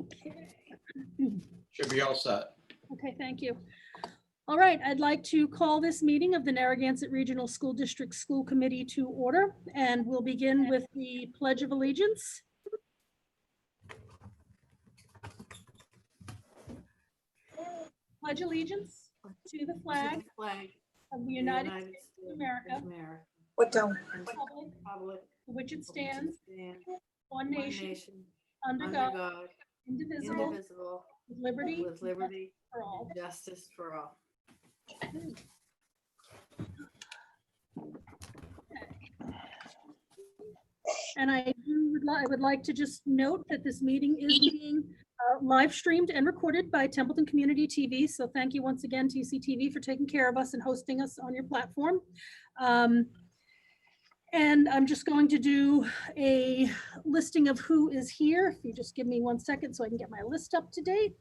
Okay. Should be all set. Okay, thank you. All right, I'd like to call this meeting of the Narragansett Regional School District School Committee to order, and we'll begin with the Pledge of Allegiance. Pledge allegiance to the flag of the United States of America, republic for which it stands, one nation, under God, indivisible, with liberty for all. and justice for all. And I would like to just note that this meeting is being live streamed and recorded by Templeton Community TV. So thank you once again, TCTV, for taking care of us and hosting us on your platform. And I'm just going to do a listing of who is here. If you just give me 1 second so I can get my list up to date.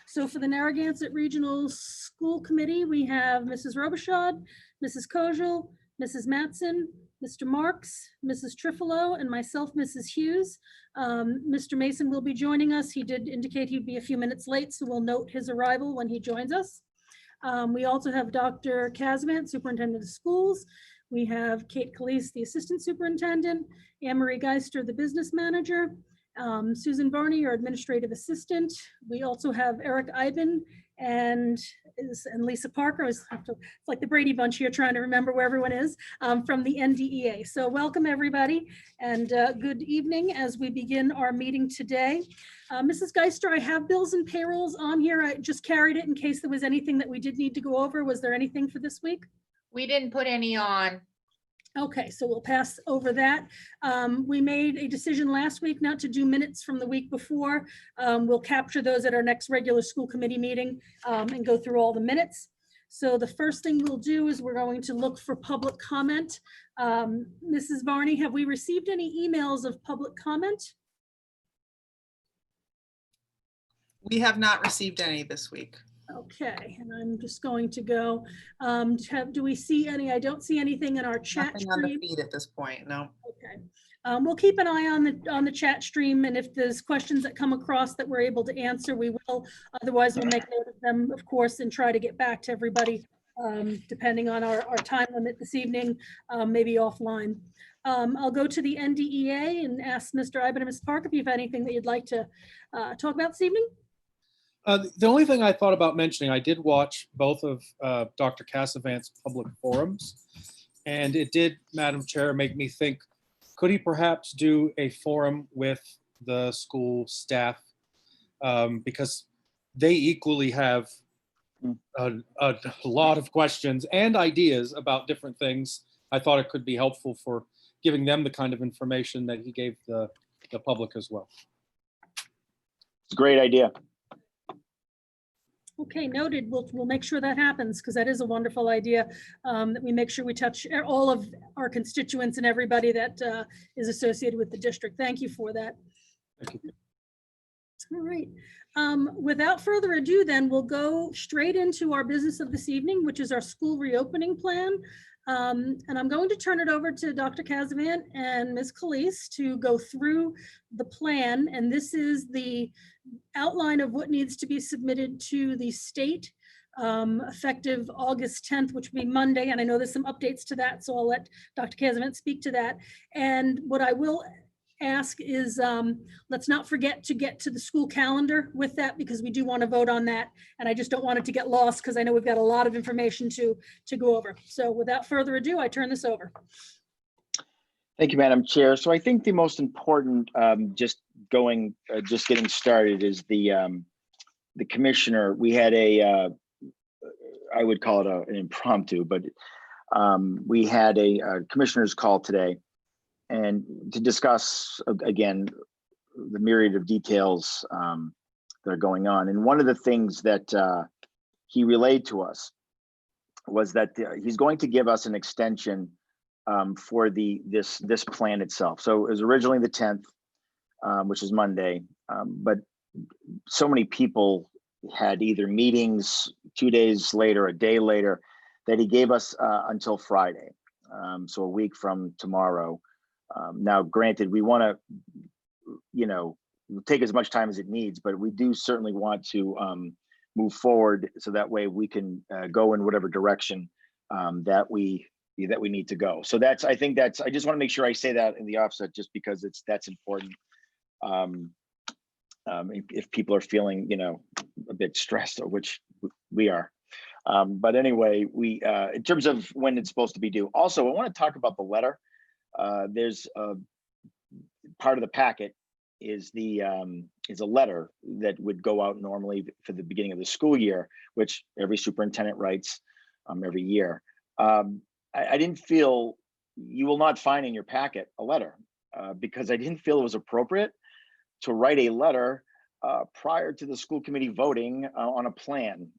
So for the Narragansett Regional School Committee, we have Mrs. Robichaud, Mrs. Kojal, Mrs. Matson, Mr. Marks, Mrs. Trifolo, and myself, Mrs. Hughes. Mr. Mason will be joining us. He did indicate he'd be a few minutes late, so we'll note his arrival when he joins us. We also have Dr. Kazmant, Superintendent of Schools. We have Kate Calise, the Assistant Superintendent, Anne-Marie Geister, the Business Manager, Susan Barney, our Administrative Assistant. We also have Eric Iben and Lisa Parker. It's like the Brady Bunch here, trying to remember where everyone is, from the NDEA. So welcome everybody, and good evening as we begin our meeting today. Mrs. Geister, I have bills and payrolls on here. I just carried it in case there was anything that we did need to go over. Was there anything for this week? We didn't put any on. Okay, so we'll pass over that. We made a decision last week not to do minutes from the week before. We'll capture those at our next regular school committee meeting and go through all the minutes. So the first thing we'll do is we're going to look for public comment. Mrs. Barney, have we received any emails of public comment? We have not received any this week. Okay, and I'm just going to go, do we see any? I don't see anything in our chat Nothing on the stream. feed at this point, no. Okay, we'll keep an eye on the chat stream, and if there's questions that come across that we're able to answer, we will. Otherwise, we'll make note of them, of course, and try to get back to everybody, depending on our time limit this evening, maybe offline. I'll go to the NDEA and ask Mr. Iben and Ms. Park if you have anything that you'd like to talk about this evening. The only thing I thought about mentioning, I did watch both of Dr. Cassavant's public forums, and it did, Madam Chair, make me think, could he perhaps do a forum with the school staff? Because they equally have a lot of questions and ideas about different things. I thought it could be helpful for giving them the kind of information that he gave the public as well. Great idea. Okay, noted. We'll make sure that happens, because that is a wonderful idea, that we make sure we touch all of our constituents and everybody that is associated with the district. Thank you for that. Thank you. All right. Without further ado, then we'll go straight into our business of this evening, which is our school reopening plan. And I'm going to turn it over to Dr. Cassavant and Ms. Calise to go through the plan. And this is the outline of what needs to be submitted to the state effective August 10th, which will be Monday. And I know there's some updates to that, so I'll let Dr. Cassavant speak to that. And what I will ask is, let's not forget to get to the school calendar with that, because we do want to vote on that, and I just don't want it to get lost, because I know we've got a lot of information to go over. So without further ado, I turn this over. Thank you, Madam Chair. So I think the most important, just getting started, is the commissioner. We had I would call it an impromptu, but we had a commissioner's call today, and to discuss, again, the myriad of details that are going on. And one of the things that he relayed to us was that he's going to give us an extension for this plan itself. So it was originally the 10th, which is Monday, but so many people had either meetings 2 days later, a day later, that he gave us until Friday, so a week from tomorrow. Now, granted, we want to, take as much time as it needs, but we do certainly want to move forward so that way we can go in whatever direction that we need to go. So I think that's, I just want to make sure I say that in the offset, just because that's important. If people are feeling, a bit stressed, which we are. But anyway, in terms of when it's supposed to be due. Also, I want to talk about the letter. There's part of the packet is a letter that would go out normally for the beginning of the school year, which every superintendent writes every year. I didn't feel, you will not find in your packet a letter because I didn't feel it was appropriate to write a letter prior to the school committee voting on a plan.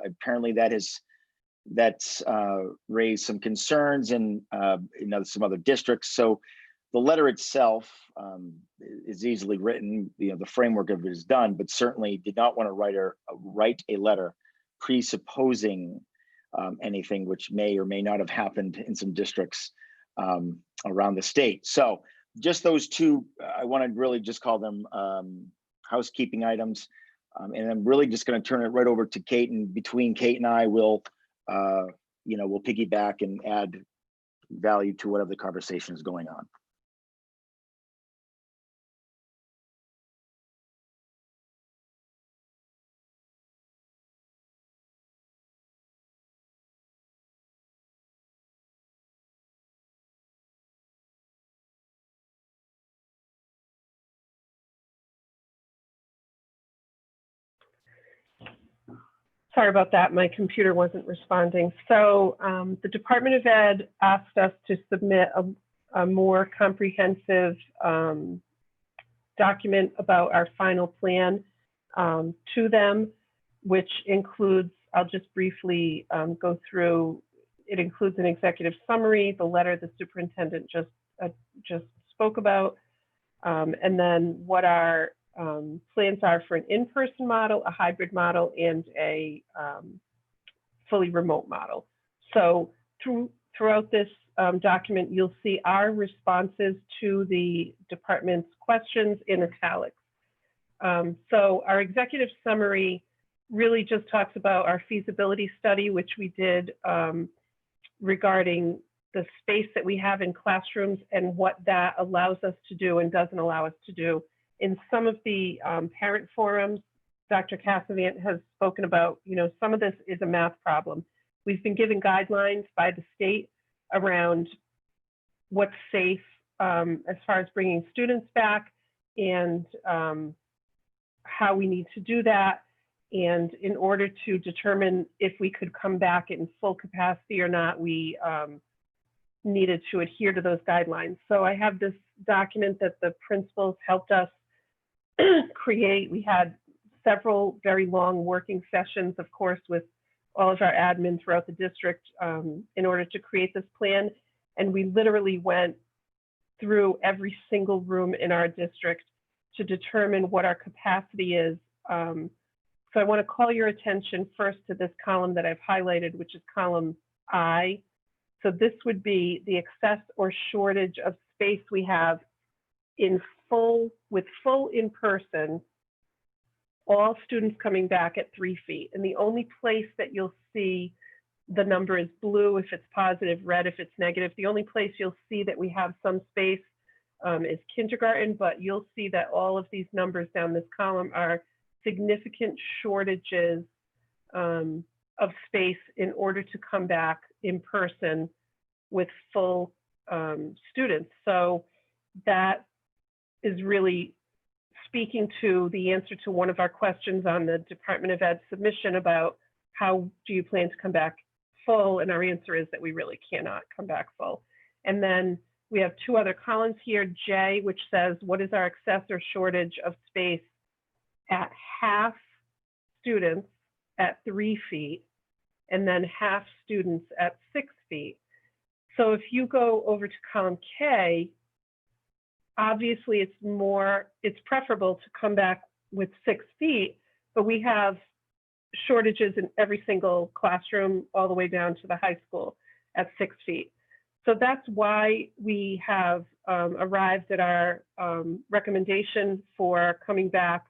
Apparently that's raised some concerns in some other districts. So the letter itself is easily written, the framework of it is done, but certainly did not want to write a letter presupposing anything which may or may not have happened in some districts around the state. So just those two, I want to really just call them housekeeping items. And I'm really just going to turn it right over to Kate, and between Kate and I we'll piggyback and add value to whatever the conversation is going on. Sorry about that, my computer wasn't responding. So the Department of Ed asked us to submit a more comprehensive document about our final plan to them, which includes, I'll just briefly go through, it includes an executive summary, the letter the superintendent just spoke about, and then what our plans are for an in-person model, a hybrid model, and a fully remote model. So throughout this document, you'll see our responses to the department's questions in italics. So our executive summary really just talks about our feasibility study, which we did regarding the space that we have in classrooms and what that allows us to do and doesn't allow us to do. In some of the parent forums, Dr. Cassavant has spoken about, some of this is a math problem. We've been given guidelines by the state around what's safe as far as bringing students back and how we need to do that. And in order to determine if we could come back in full capacity or not, we needed to adhere to those guidelines. So I have this document that the principals helped us create. We had several very long working sessions, of course, with all of our admin throughout the district in order to create this plan. And we literally went through every single room in our district to determine what our capacity is. So I want to call your attention first to this column that I've highlighted, which is column I. So this would be the excess or shortage of space we have with full in-person, all students coming back at 3 feet. And the only place that you'll see the number is blue if it's positive, red if it's negative. The only place you'll see that we have some space is kindergarten, but you'll see that all of these numbers down this column are significant shortages of space in order to come back in person with full students. So that is really speaking to the answer to one of our questions on the Department of Ed submission about how do you plan to come back full? And our answer is that we really cannot come back full. And then we have two other columns here, J, which says, what is our excess or shortage of space at half students at 3 feet, and then half students at 6 feet. So if you go over to column K, obviously it's preferable to come back with 6 feet, but we have shortages in every single classroom all the way down to the high school at 6 feet. So that's why we have arrived at our recommendation for coming back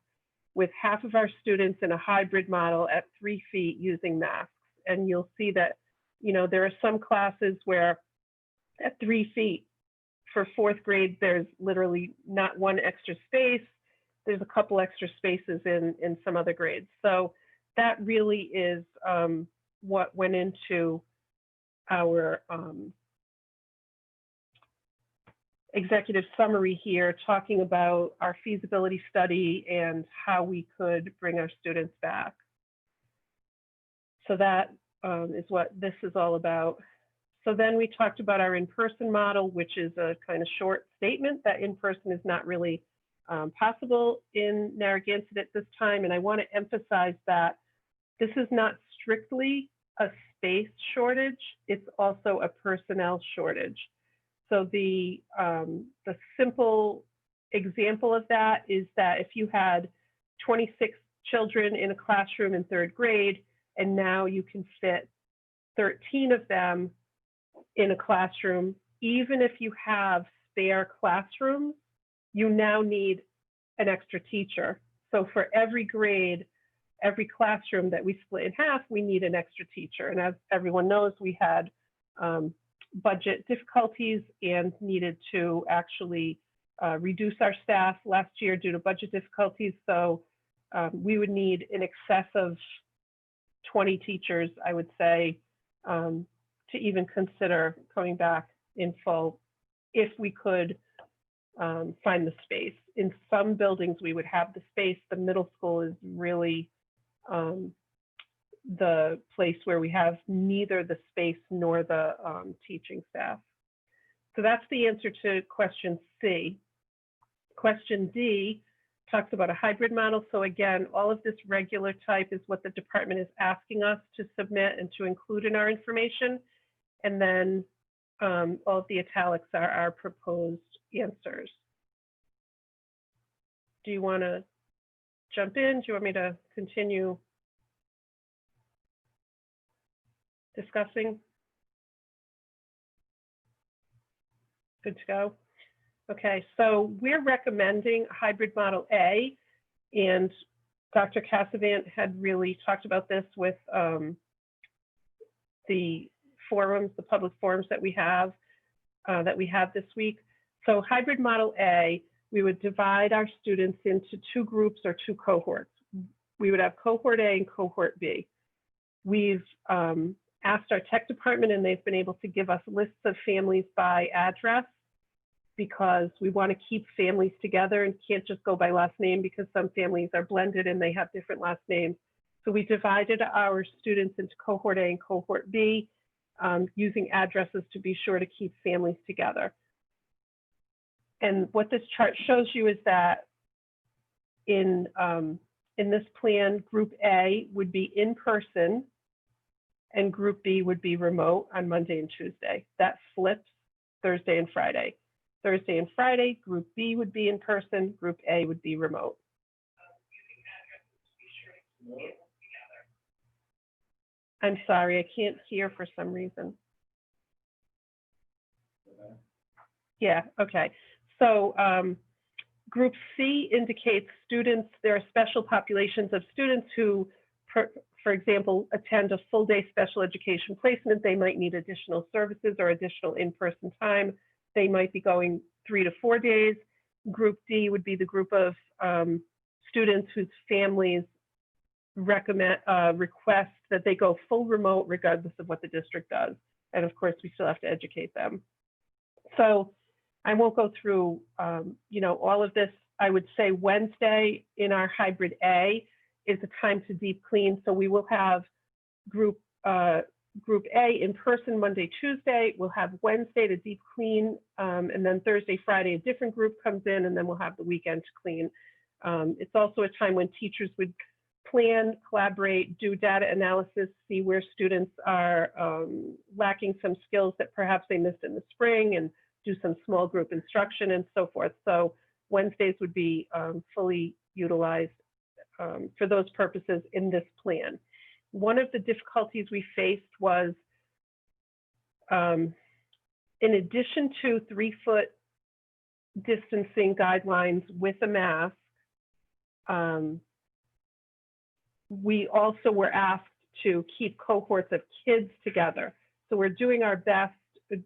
with half of our students in a hybrid model at 3 feet using masks. And you'll see that, you know, there are some classes where at 3 feet for 4th grade, there's literally not one extra space. There's a couple extra spaces in some other grades. So that really is what went into our executive summary here, talking about our feasibility study and how we could bring our students back. So that is what this is all about. So then we talked about our in-person model, which is a kind of short statement that in-person is not really possible in Narragansett at this time. And I want to emphasize that this is not strictly a space shortage, it's also a personnel shortage. So the simple example of that is that if you had 26 children in a classroom in 3rd grade, and now you can fit 13 of them in a classroom, even if you have spare classrooms, you now need an extra teacher. So for every grade, every classroom that we split in half, we need an extra teacher. And as everyone knows, we had budget difficulties and needed to actually reduce our staff last year due to budget difficulties. So we would need in excess of 20 teachers, I would say, to even consider coming back in full if we could find the space. In some buildings, we would have the space. The middle school is really the place where we have neither the space nor the teaching staff. So that's the answer to question C. Question D talks about a hybrid model. So again, all of this regular type is what the department is asking us to submit and to include in our information. And then all of the italics are our proposed answers. Do you want to jump in? Do you want me to continue discussing? Good to go. Okay, so we're recommending hybrid model A, and Dr. Cassavant had really talked about this with the forums, the public forums that we have this week. So hybrid model A, we would divide our students into 2 groups or 2 cohorts. We would have cohort A and cohort B. We've asked our tech department, and they've been able to give us lists of families by address, because we want to keep families together and can't just go by last name, because some families are blended and they have different last names. So we divided our students into cohort A and cohort B, using addresses to be sure to keep families together. And what this chart shows you is that in this plan, group A would be in person and group B would be remote on Monday and Tuesday. That flips Thursday and Friday. Thursday and Friday, group B would be in person, group A would be remote. I'm sorry, I can't hear for some reason. Yeah, okay. So group C indicates students, there are special populations of students who, for example, attend a full day special education placement. They might need additional services or additional in-person time. They might be going 3 to 4 days. Group D would be the group of students whose families request that they go full remote regardless of what the district does. And of course, we still have to educate them. So I won't go through all of this. I would say Wednesday in our hybrid A is a time to deep clean. So we will have group A in person Monday, Tuesday. We'll have Wednesday to deep clean, and then Thursday, Friday, a different group comes in, and then we'll have the weekend to clean. It's also a time when teachers would plan, collaborate, do data analysis, see where students are lacking some skills that perhaps they missed in the spring, and do some small group instruction and so forth. So Wednesdays would be fully utilized for those purposes in this plan. One of the difficulties we faced was in addition to 3-foot distancing guidelines with a mask, we also were asked to keep cohorts of kids together. So we're doing our best.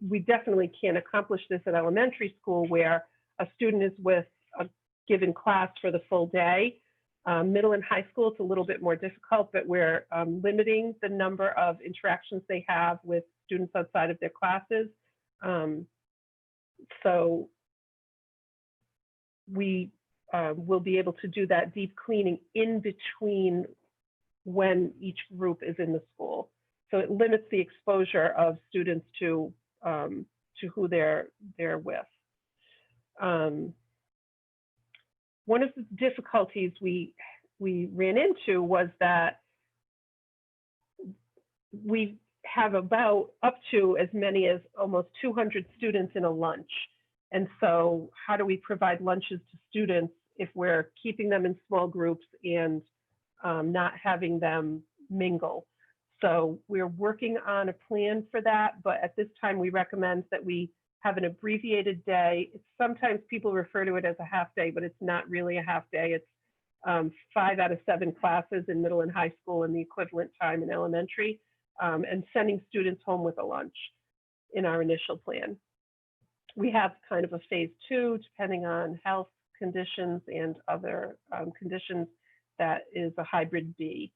We definitely can't accomplish this at elementary school where a student is with a given class for the full day. Middle and high school, it's a little bit more difficult, but we're limiting the number of interactions they have with students outside of their classes. So we will be able to do that deep cleaning in between when each group is in the school. So it limits the exposure of students to who they're with. One of the difficulties we ran into was that we have about up to as many as almost 200 students in a lunch. And so how do we provide lunches to students if we're keeping them in small groups and not having them mingle? So we're working on a plan for that, but at this time we recommend that we have an abbreviated day. Sometimes people refer to it as a half day, but it's not really a half day. It's 5 out of 7 classes in middle and high school and the equivalent time in elementary, and sending students home with a lunch in our initial plan. We have kind of a phase 2, depending on health conditions and other conditions, that is a hybrid B.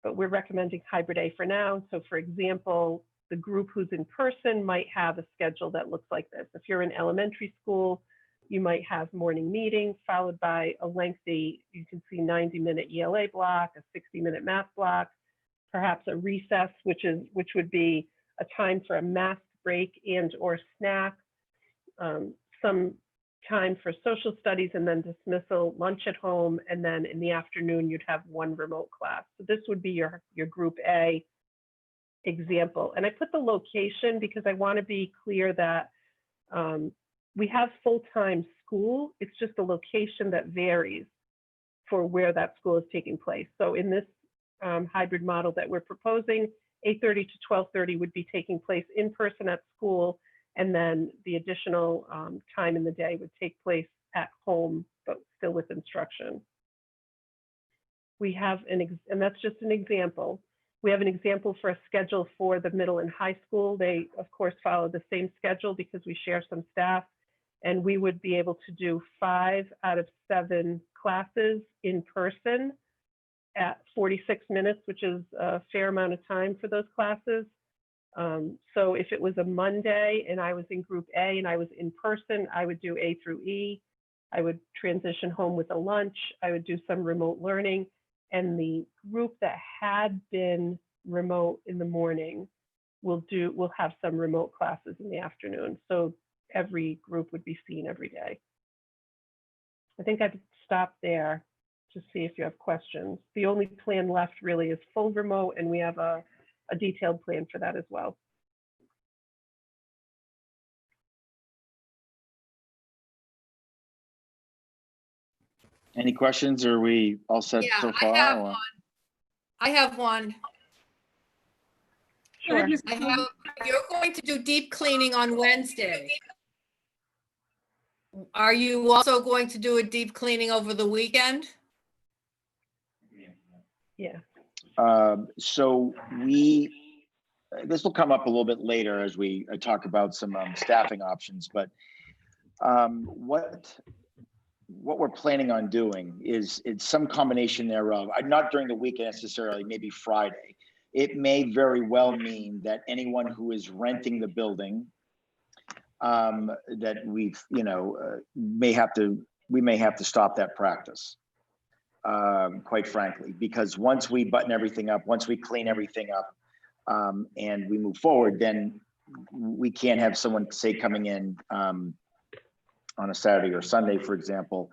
But we're recommending hybrid A for now. So for example, the group who's in person might have a schedule that looks like this. If you're in elementary school, you might have morning meeting followed by a lengthy, you can see 90-minute ELA block, a 60-minute math block, perhaps a recess, which would be a time for a math break and or snack, some time for social studies, and then dismissal, lunch at home, and then in the afternoon you'd have one remote class. So this would be your group A example. And I put the location because I want to be clear that we have full-time school. It's just the location that varies for where that school is taking place. So in this hybrid model that we're proposing, 8:30 to 12:30 would be taking place in person at school, and then the additional time in the day would take place at home, but still with instruction. We have and that's just an example. We have an example for a schedule for the middle and high school. They, of course, follow the same schedule because we share some staff, and we would be able to do 5 out of 7 classes in person at 46 minutes, which is a fair amount of time for those classes. So if it was a Monday and I was in group A and I was in person, I would do A through E. I would transition home with a lunch. I would do some remote learning. And the group that had been remote in the morning will have some remote classes in the afternoon. So every group would be seen every day. I think I'd stop there to see if you have questions. The only plan left really is full remote, and we have a detailed plan for that as well. Any questions? Are we all set Yeah, so far? I have one. Go ahead, Sure. Ms. I Coleman. have, you're going to do deep cleaning on Wednesday. Are you also going to do a deep cleaning over the weekend? Yeah. So this will come up a little bit later as we talk about some staffing options, but what we're planning on doing is it's some combination thereof. Not during the weekend necessarily, maybe Friday. It may very well mean that anyone who is renting the building, that we may have to stop that practice. Quite frankly, because once we button everything up, once we clean everything up, and we move forward, then we can't have someone, say, coming in on a Saturday or Sunday, for example,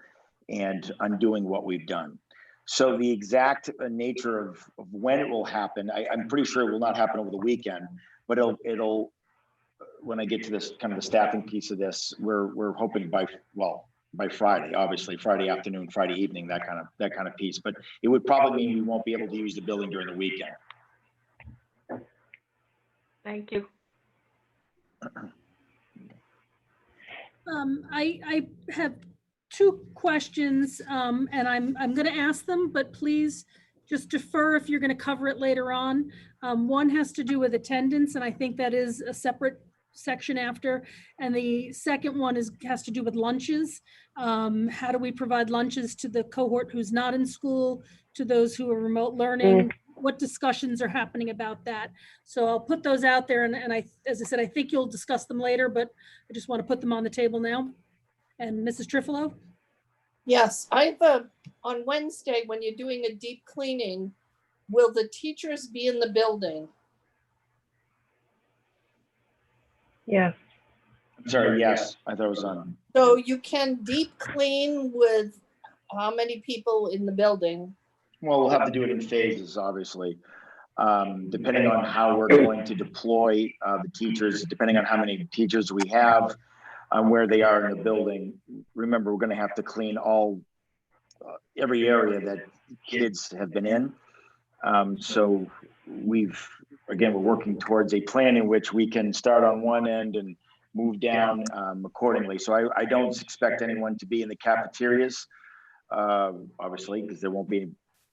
and undoing what we've done. So the exact nature of when it will happen, I'm pretty sure it will not happen over the weekend, but it'll when I get to this kind of the staffing piece of this, we're hoping by Friday, obviously Friday afternoon, Friday evening, that kind of piece. But it would probably mean we won't be able to use the building during the weekend. Thank you. I have two questions, and I'm going to ask them, but please just defer if you're going to cover it later on. One has to do with attendance, and I think that is a separate section after. And the second one has to do with lunches. How do we provide lunches to the cohort who's not in school, to those who are remote learning? What discussions are happening about that? So I'll put those out there, and as I said, I think you'll discuss them later, but I just want to put them on the table now. And Mrs. Trifilo? Yes, on Wednesday, when you're doing a deep cleaning, will the teachers be in the building? Yes. Sorry, yes, I thought it was on. So you can deep clean with how many people in the building? Well, we'll have to do it in phases, obviously. Depending on how we're going to deploy the teachers, depending on how many teachers we have, where they are in the building. Remember, we're going to have to clean every area that kids have been in. So we're working towards a plan in which we can start on one end and move down accordingly. So I don't expect anyone to be in the cafeterias, obviously, because there won't be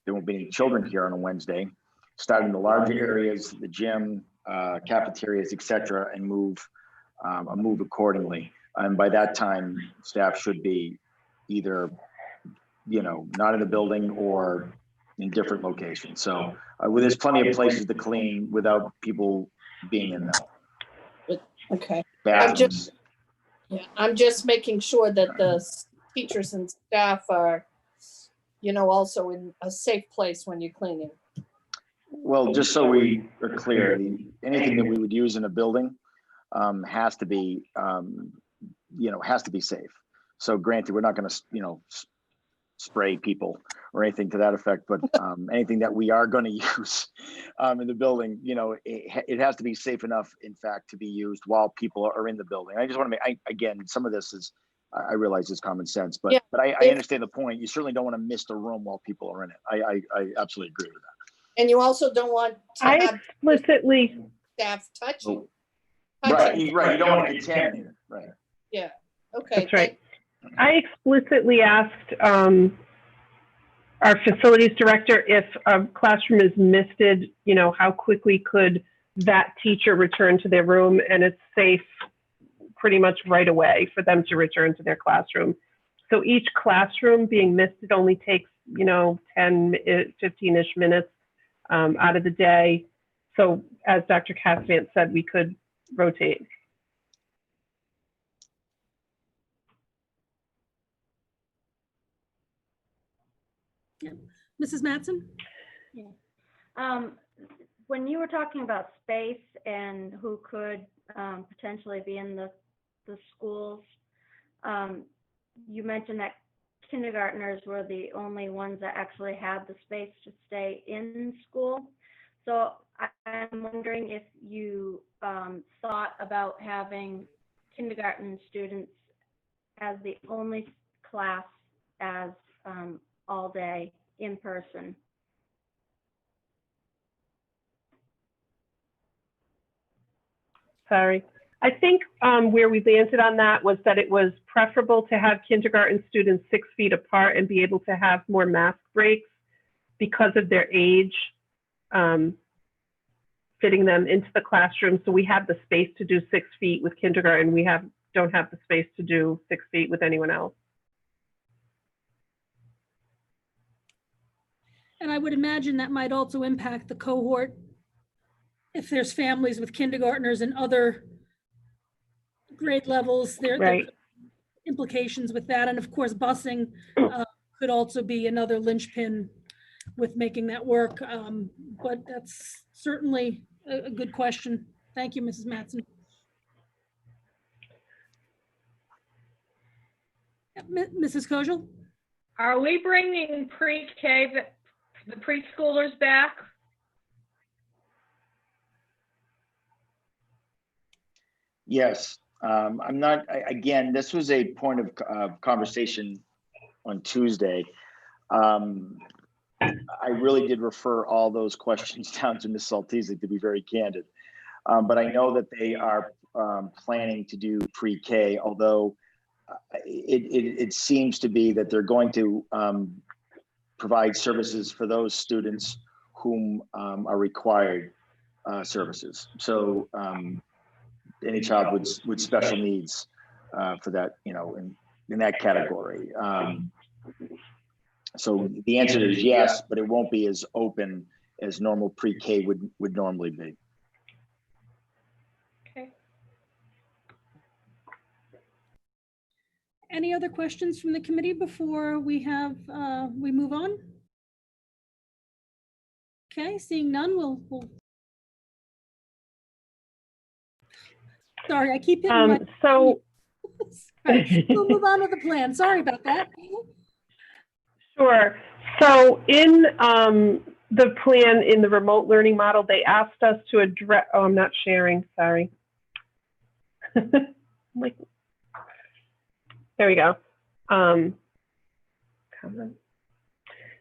any children here on a Wednesday. Start in the larger areas, the gym, cafeterias, etc., and move accordingly. And by that time, staff should be either, not in the building or in different locations. So there's plenty of places to clean without people being in them. Okay. Bathrooms. I'm just making sure that the teachers and staff are, also in a safe place when you're cleaning. Well, just so we are clear, anything that we would use in a building has to be safe. So granted, we're not going to, spray people or anything to that effect, but anything that we are going to use in the building, it has to be safe enough, in fact, to be used while people are in the building. I just want to make, again, some of this is, I realize it's common sense, but I understand the point. You certainly don't want to miss the room while people are in it. I absolutely agree with that. And you also don't want to have Explicitly, staff touching. Right. You don't want to contaminate it. Right. Yeah. Okay. that's right. I explicitly asked our facilities director if a classroom is misted, how quickly could that teacher return to their room, and it's safe pretty much right away for them to return to their classroom. So each classroom being misted only takes, 10, 15-ish minutes out of the day. So as Dr. Cassavant said, we could rotate. Yeah. Mrs. Mattson? When you were talking about space and who could potentially be in the schools, you mentioned that kindergartners were the only ones that actually had the space to stay in school. So I'm wondering if you thought about having kindergarten students as the only class as all day in person. Sorry. I think where we landed on that was that it was preferable to have kindergarten students 6 feet apart and be able to have more mask breaks because of their age, fitting them into the classroom. So we have the space to do 6 feet with kindergarten. We don't have the space to do 6 feet with anyone else. And I would imagine that might also impact the cohort if there's families with kindergartners and other grade levels. There Right. are implications with that. And of course, busing could also be another linchpin with making that work. But that's certainly a good question. Thank you, Mrs. Mattson. Mrs. Kojal? Are we bringing pre-K, the preschoolers back? Yes. I'm not, again, this was a point of conversation on Tuesday. I really did refer all those questions down to Ms. Saltese, to be very candid. But I know that they are planning to do pre-K, although it seems to be that they're going to provide services for those students whom are required services. So any child with special needs for that, in that category. So the answer is yes, but it won't be as open as normal pre-K would normally be. Okay. Any other questions from the committee before we move on? Okay, seeing none, we'll sorry, I keep hitting my. So Sorry. We'll move on with the plan. Sorry about that. Sure. So in the plan, in the remote learning model, they asked us to address, oh, I'm not sharing, sorry. Like, there we go.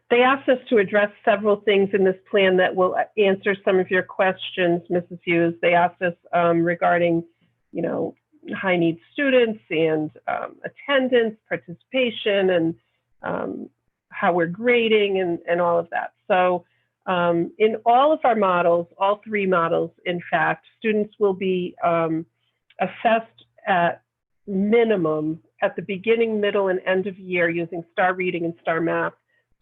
They asked us to address several things in this plan that will answer some of your questions, Mrs. Hughes. They asked us regarding, high need students and attendance, participation, and how we're grading and all of that. So in all of our models, all three models, in fact, students will be assessed at minimum at the beginning, middle, and end of year using STAR Reading and STAR Math,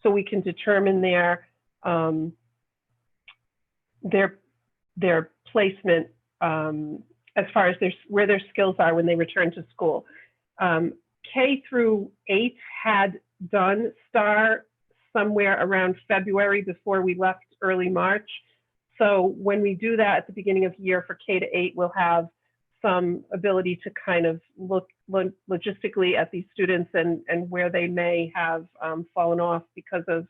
so we can determine their placement as far as where their skills are when they return to school. K through 8 had done STAR somewhere around February before we left early March. So when we do that at the beginning of the year for K to 8, we'll have some ability to kind of look logistically at these students and where they may have fallen off because of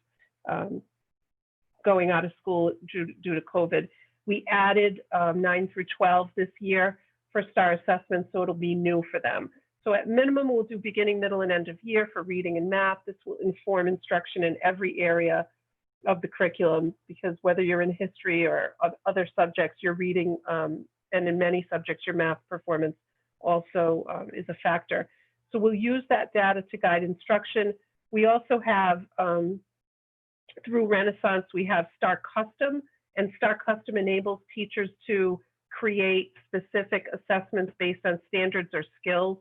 going out of school due to COVID. We added 9 through 12 this year for STAR assessment, so it'll be new for them. So at minimum, we'll do beginning, middle, and end of year for reading and math. This will inform instruction in every area of the curriculum, because whether you're in history or other subjects, your reading, and in many subjects, your math performance also is a factor. So we'll use that data to guide instruction. We also have, through Renaissance, we have STAR Custom, and STAR Custom enables teachers to create specific assessments based on standards or skills,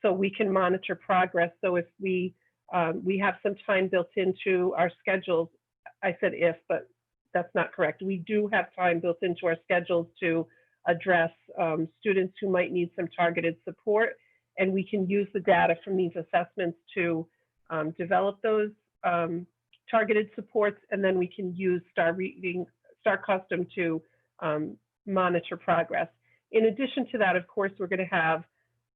so we can monitor progress. So if we have some time built into our schedules, I said if, but that's not correct. We do have time built into our schedules to address students who might need some targeted support, and we can use the data from these assessments to develop those targeted supports, and then we can use STAR Reading, STAR Custom to monitor progress. In addition to that, of course, we're going to have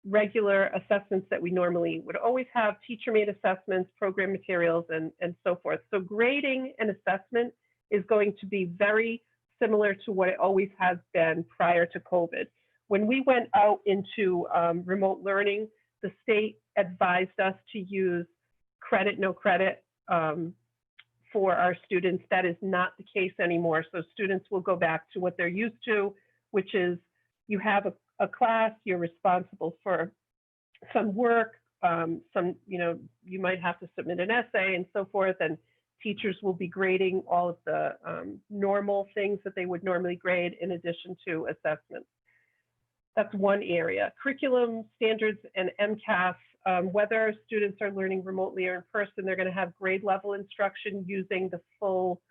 regular assessments that we normally would always have, teacher-made assessments, program materials, and so forth. So grading and assessment is going to be very similar to what it always has been prior to COVID. When we went out into remote learning, the state advised us to use credit, no credit for our students. That is not the case anymore. So students will go back to what they're used to, which is you have a class, you're responsible for some work, you might have to submit an essay and so forth, and teachers will be grading all of the normal things that they would normally grade in addition to assessments. That's one area. Curriculum, standards, and MCAS, whether students are learning remotely or in person, they're going to have grade level instruction using the full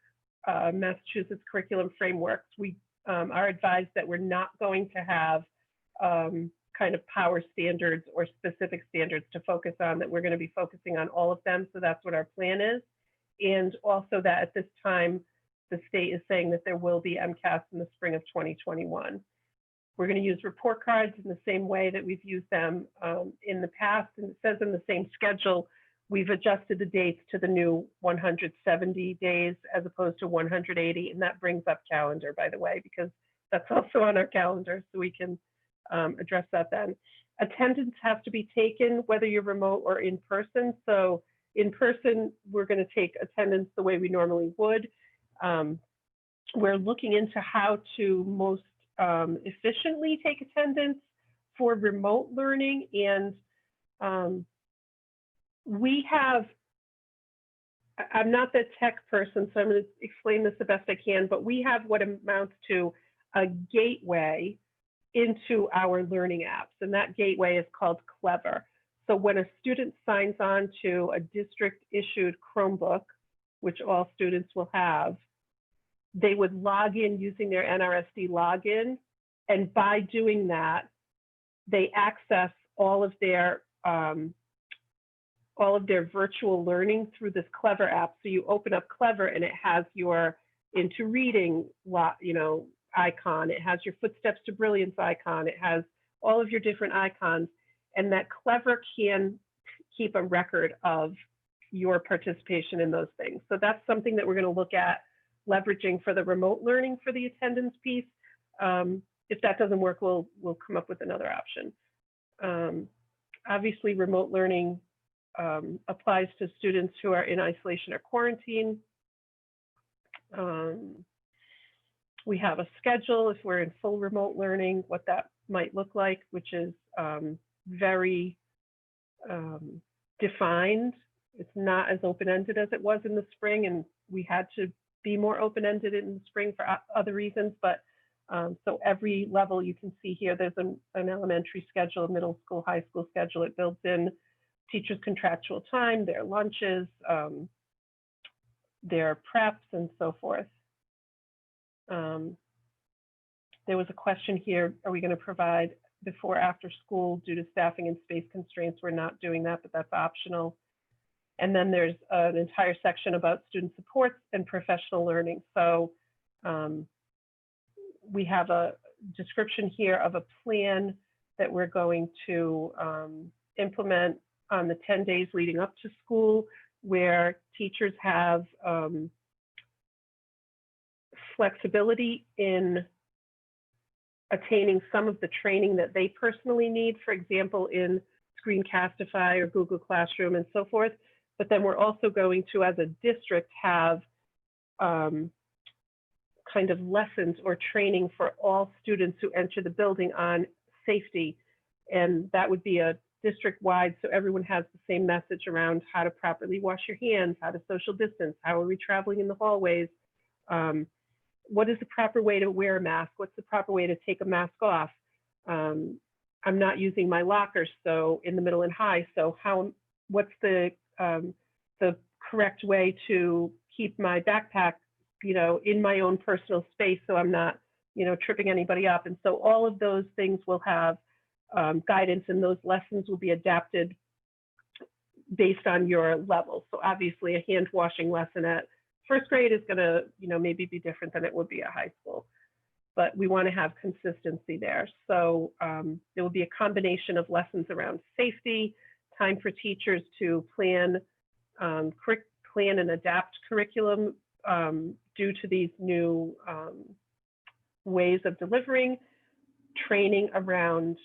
Massachusetts curriculum frameworks. We are advised that we're not going to have kind of power standards or specific standards to focus on, that we're going to be focusing on all of them. So that's what our plan is. And also that at this time, the state is saying that there will be MCAS in the spring of 2021. We're going to use report cards in the same way that we've used them in the past. And it says in the same schedule, we've adjusted the dates to the new 170 days as opposed to 180. And that brings up calendar, by the way, because that's also on our calendar, so we can address that then. Attendance has to be taken whether you're remote or in person. So in person, we're going to take attendance the way we normally would. We're looking into how to most efficiently take attendance for remote learning, and We have, I'm not the tech person, so I'm going to explain this the best I can, but we have what amounts to a gateway into our learning apps, and that gateway is called Clever. So when a student signs on to a district-issued Chromebook, which all students will have, they would log in using their NRSD login, and by doing that, they access all of their virtual learning through this Clever app. So you open up Clever and it has your Into Reading, icon. It has your Footsteps to Brilliance icon. It has all of your different icons, and that Clever can keep a record of your participation in those things. So that's something that we're going to look at leveraging for the remote learning for the attendance piece. If that doesn't work, we'll come up with another option. Obviously, remote learning applies to students who are in isolation or quarantine. We have a schedule if we're in full remote learning, what that might look like, which is very defined. It's not as open-ended as it was in the spring, and we had to be more open-ended in the spring for other reasons. But so every level you can see here, there's an elementary schedule, a middle school, high school schedule. It builds in teachers' contractual time, their lunches, their preps, and so forth. There was a question here, are we going to provide before after school due to staffing and space constraints? We're not doing that, but that's optional. And then there's an entire section about student supports and professional learning. So we have a description here of a plan that we're going to implement on the 10 days leading up to school, where teachers have flexibility in attaining some of the training that they personally need, for example, in Screencastify or Google Classroom and so forth. But then we're also going to, as a district, have kind of lessons or training for all students who enter the building on safety. And that would be a district-wide, so everyone has the same message around how to properly wash your hands, how to social distance, how are we traveling in the hallways, what is the proper way to wear a mask, what's the proper way to take a mask off. I'm not using my lockers, so in the middle and high, so what's the correct way to keep my backpack, in my own personal space so I'm not, tripping anybody up. And so all of those things will have guidance, and those lessons will be adapted based on your level. So obviously a hand washing lesson at first grade is going to, maybe be different than it would be at high school, but we want to have consistency there. So there will be a combination of lessons around safety, time for teachers to plan and adapt curriculum due to these new ways of delivering, training around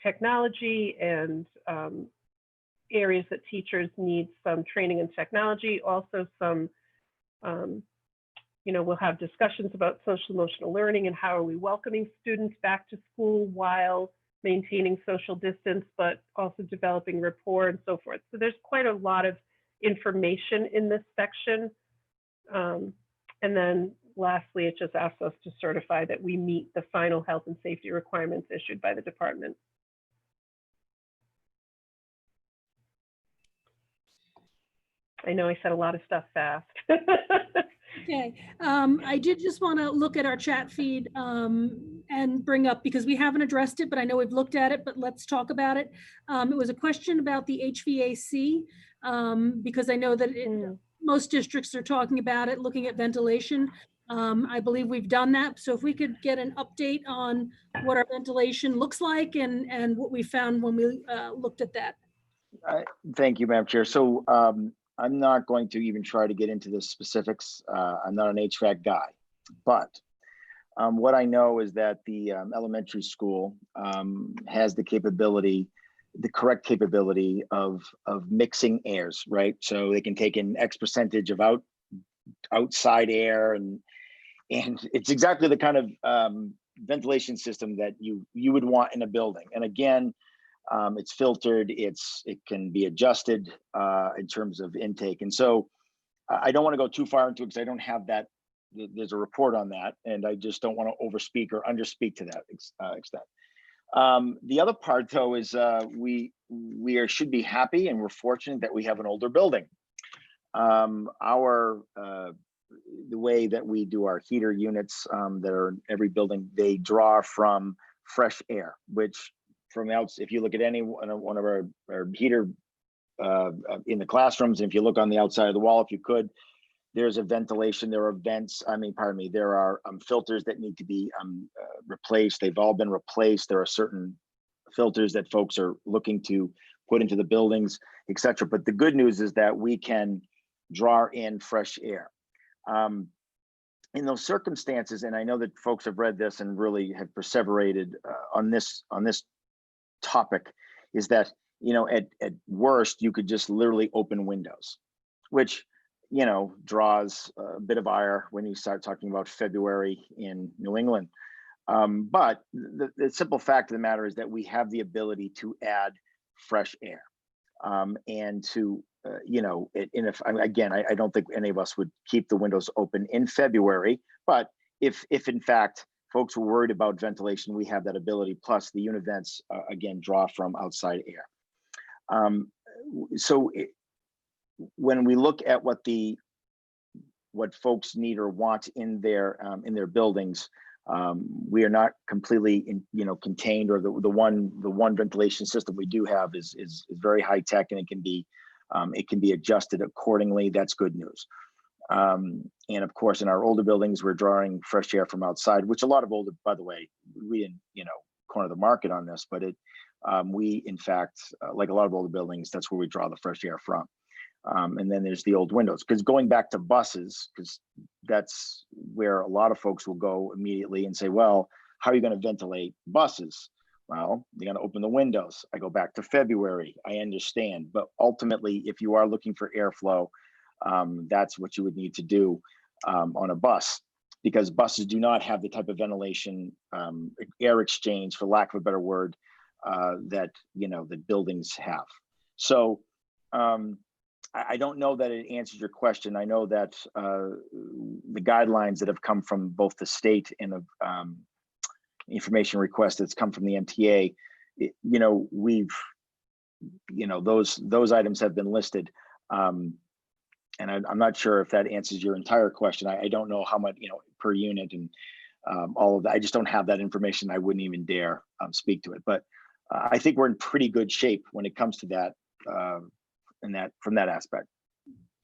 technology and areas that teachers need some training in technology. Also some, we'll have discussions about social emotional learning and how are we welcoming students back to school while maintaining social distance, but also developing rapport and so forth. So there's quite a lot of information in this section. And then lastly, it just asks us to certify that we meet the final health and safety requirements issued by the department. I know I said a lot of stuff fast. Okay, I did just want to look at our chat feed and bring up, because we haven't addressed it, but I know we've looked at it, but let's talk about it. It was a question about the HVAC, because I know that most districts are talking about it, looking at ventilation. I believe we've done that. So if we could get an update on what our ventilation looks like and what we found when we looked at that. Thank you, Madam Chair. So I'm not going to even try to get into the specifics. I'm not an HVAC guy, but what I know is that the elementary school has the capability, the correct capability of mixing airs, right? So they can take in X percentage of outside air, and it's exactly the kind of ventilation system that you would want in a building. And again, It's filtered, it can be adjusted in terms of intake. And so I don't want to go too far into it because I don't have that. There's a report on that, and I just don't want to overspeak or underspeak to that extent. The other part, though, is should be happy, and we're fortunate that we have an older building. The way that we do our heater units that are in every building, they draw from fresh air, which from the outside, if you look at any one of our heater in the classrooms, and if you look on the outside of the wall, if you could, there's a ventilation, there are vents, there are filters that need to be replaced. They've all been replaced. There are certain filters that folks are looking to put into the buildings, et cetera. But the good news is that we can draw in fresh air. In those circumstances, and I know that folks have read this and really have perseverated on this topic, is that, you know, at worst, you could just literally open windows, which, you know, draws a bit of ire when you start talking about February in New England. But the simple fact of the matter is that we have the ability to add fresh air and to, I don't think any of us would keep the windows open in February, but if in fact folks were worried about ventilation, we have that ability. Plus the unit vents, again, draw from outside air. When we look at what folks need or want in their buildings, we are not completely contained, or the one ventilation system we do have is very high tech, and it can be adjusted accordingly. That's good news. And of course, in our older buildings, we're drawing fresh air from outside, which a lot of older, by the way, we didn't corner the market on this, but we in fact, like a lot of older buildings, that's where we draw the fresh air from. And then there's the old windows, because going back to buses, because that's where a lot of folks will go immediately and say, well, how are you going to ventilate buses? Well, you're going to open the windows. I go back to February. I understand. But ultimately, if you are looking for airflow, that's what you would need to do on a bus, because buses do not have the type of ventilation, air exchange, for lack of a better word, that buildings have. So I don't know that it answers your question. I know that the guidelines that have come from both the state and the information request that's come from the MTA, those items have been listed. And I'm not sure if that answers your entire question. I don't know how much, per unit and all of that. I just don't have that information. I wouldn't even dare speak to it. But I think we're in pretty good shape when it comes to that, from that aspect.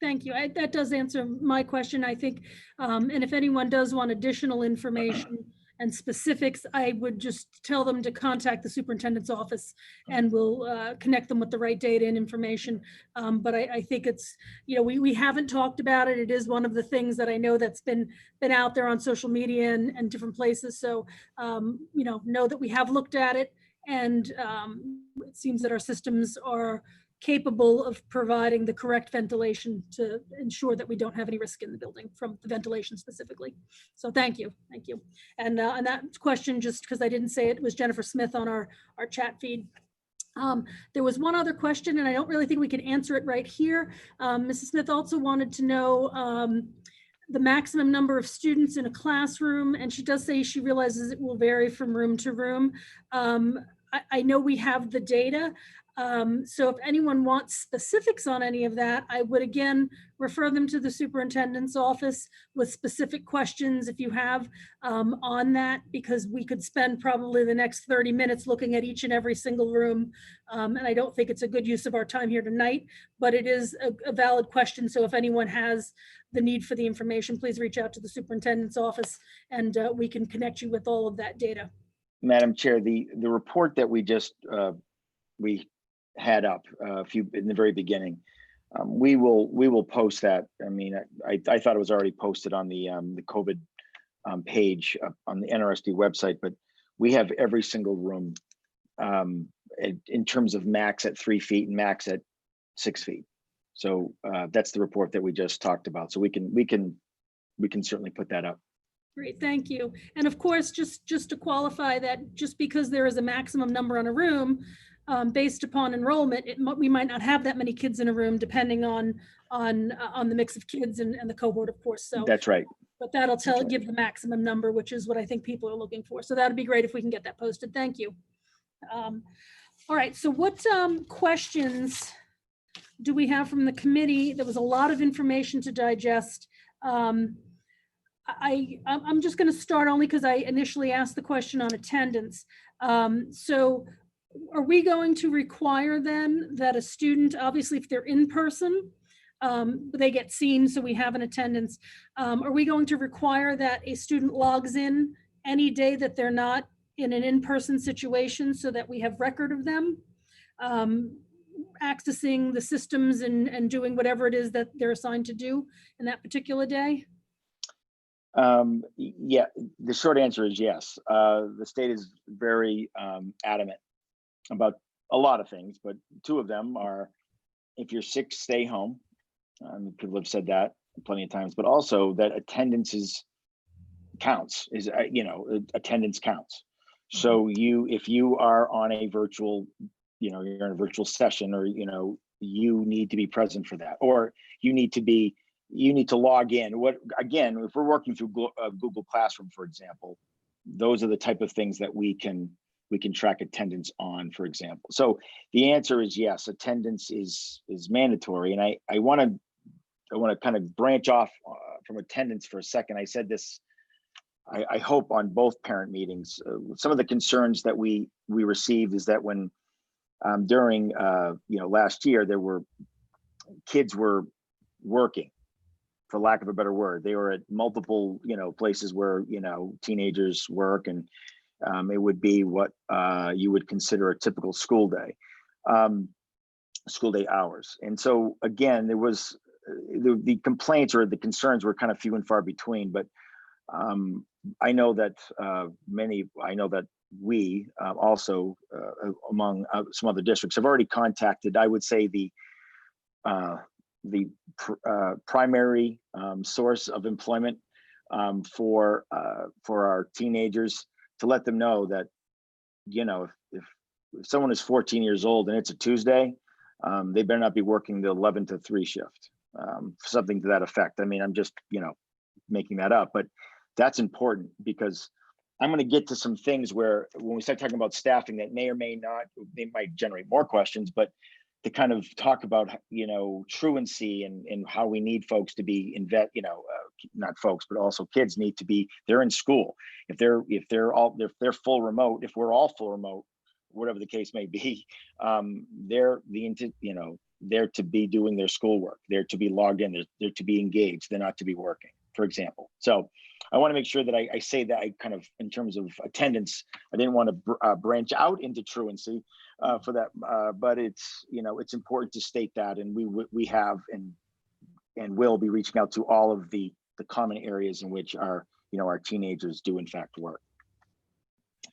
Thank you. That does answer my question, I think. And if anyone does want additional information and specifics, I would just tell them to contact the superintendent's office, and we'll connect them with the right data and information. But I think it's, we haven't talked about it. It is one of the things that I know that's been out there on social media and different places. So, know that we have looked at it, and it seems that our systems are capable of providing the correct ventilation to ensure that we don't have any risk in the building from the ventilation specifically. So thank you. And that question, just because I didn't say it, was Jennifer Smith on our chat feed. There was one other question, and I don't really think we can answer it right here. Mrs. Smith also wanted to know the maximum number of students in a classroom, and she does say she realizes it will vary from room to room. I know we have the data. So if anyone wants specifics on any of that, I would again refer them to the superintendent's office with specific questions if you have on that, because we could spend probably the next 30 minutes looking at each and every single room. And I don't think it's a good use of our time here tonight, but it is a valid question. So if anyone has the need for the information, please reach out to the superintendent's office, and we can connect you with all of that data. Madam Chair, the report that we just we had up in the very beginning, we will post that. I mean, I thought it was already posted on the COVID page on the NRSD website, but we have every single room in terms of max at 3 feet and max at 6 feet. So that's the report that we just talked about. So we can certainly put that up. Great, thank you. And of course, just to qualify that, just because there is a maximum number on a room, based upon enrollment, we might not have that many kids in a room depending on the mix of kids and the cohort, of course. So, That's right. but that'll right. give the maximum number, which is what I think people are looking for. So that'd be great if we can get that posted. Thank you. All right, so what questions do we have from the committee? There was a lot of information to digest. I'm just going to start only because I initially asked the question on attendance. So are we going to require then that a student, obviously if they're in person, they get seen, so we have an attendance. Are we going to require that a student logs in any day that they're not in an in-person situation so that we have record of them accessing the systems and doing whatever it is that they're assigned to do in that particular day? Yeah, the short answer is yes. The state is very adamant about a lot of things, but two of them are, if you're sick, stay home. People have said that plenty of times, but also that attendance counts. Attendance counts. So if you are on a virtual, you're in a virtual session, or you need to be present for that, or you need to log in. If we're working through Google Classroom, for example, those are the type of things that we can track attendance on, for example. So the answer is yes, attendance is mandatory. And I want to kind of branch off from attendance for a second. I said this, I hope, on both parent meetings. Some of the concerns that we received is that when during last year, kids were working, for lack of a better word. They were at multiple places where teenagers work, and it would be what you would consider a typical school day hours. And so again, there was the complaints or the concerns were kind of few and far between, but I know that we also among some other districts have already contacted, I would say, the primary source of employment for our teenagers, to let them know that if someone is 14 years old and it's a Tuesday, they better not be working the 11 to 3 shift, something to that effect. I mean, I'm just making that up, but that's important, because I'm going to get to some things where when we start talking about staffing that may or may not, they might generate more questions, but to kind of talk about, truancy and how we need folks to be not folks, but also kids need to be, they're in school. If they're full remote, if we're all full remote, whatever the case may be, they're to be doing their schoolwork. They're to be logged in. They're to be engaged. They're not to be working, for example. So I want to make sure that I say that I kind of, in terms of attendance, I didn't want to branch out into truancy for that, but it's important to state that, and we have and will be reaching out to all of the common areas in which our teenagers do in fact work.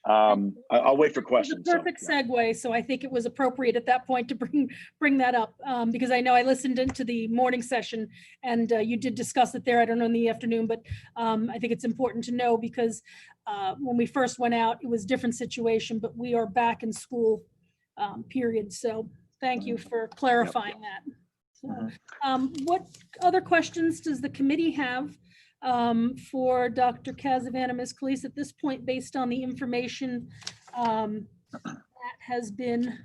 I'll wait for questions. It's a perfect segue, so I think it was appropriate at that point to bring that up, because I know I listened into the morning session and you did discuss it there. I don't know in the afternoon, but I think it's important to know, because when we first went out, it was a different situation, but we are back in school, period. So thank you for clarifying that. So, what other questions does the committee have for Dr. Casavan and Ms. Calise at this point, based on the information that has been?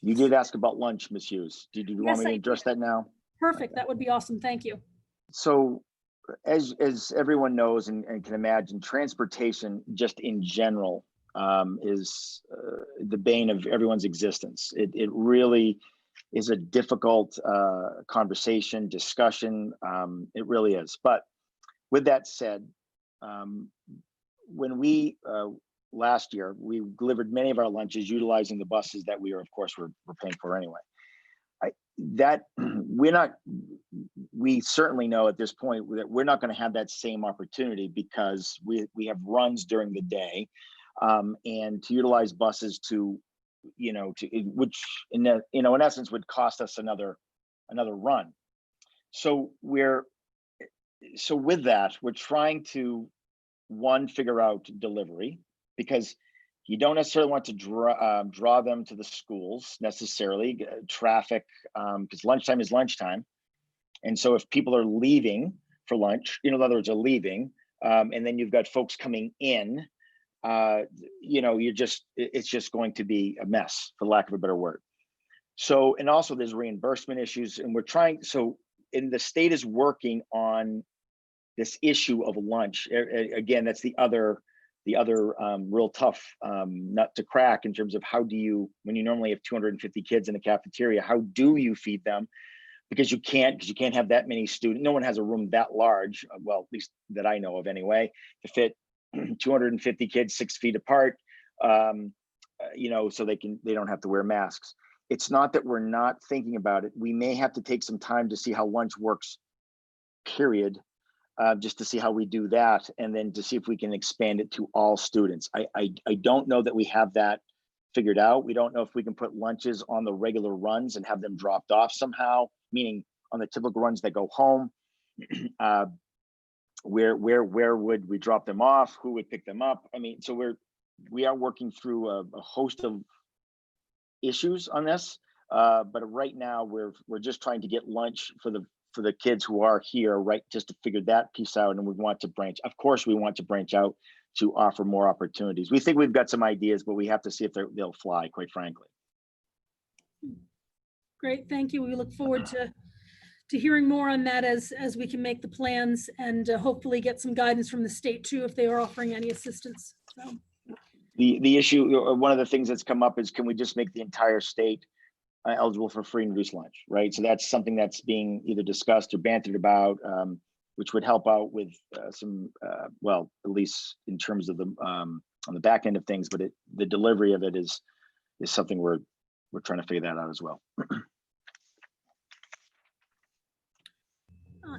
You did ask about lunch, Ms. Hughes. Did you want me to address that now? Perfect. That would be awesome. Thank you. So as everyone knows and can imagine, transportation just in general is the bane of everyone's existence. It really is a difficult conversation, discussion. It really is. But with that said, when we last year, we delivered many of our lunches utilizing the buses that we were paying for anyway. We certainly know at this point that we're not going to have that same opportunity, because we have runs during the day, and to utilize buses which in essence would cost us another run. So with that, we're trying to figure out delivery, because You don't necessarily want to draw them to the schools necessarily, traffic, because lunchtime is lunchtime. And so if people are leaving for lunch, in other words, are leaving, and then you've got folks coming in, it's just going to be a mess, for lack of a better word. So, and also there's reimbursement issues, and and the state is working on this issue of lunch. Again, that's the other real tough nut to crack in terms of how do you, when you normally have 250 kids in a cafeteria, how do you feed them? Because you can't have that many students. No one has a room that large, well, at least that I know of anyway, to fit 250 kids 6 feet apart, so they don't have to wear masks. It's not that we're not thinking about it. We may have to take some time to see how lunch works, period, just to see how we do that, and then to see if we can expand it to all students. I don't know that we have that figured out. We don't know if we can put lunches on the regular runs and have them dropped off somehow, meaning on the typical runs that go home. Where would we drop them off? Who would pick them up? I mean, so we are working through a host of issues on this, but right now we're just trying to get lunch for the kids who are here, right? Just to figure that piece out, and we want to branch. Of course, we want to branch out to offer more opportunities. We think we've got some ideas, but we have to see if they'll fly, quite frankly. Great, thank you. We look forward to hearing more on that as we can make the plans, and hopefully get some guidance from the state too, if they are offering any assistance. So. The issue, one of the things that's come up is, can we just make the entire state eligible for free and reduced lunch, right? So that's something that's being either discussed or bantered about, which would help out with some, well, at least in terms of the on the back end of things, but the delivery of it is something we're trying to figure that out as well.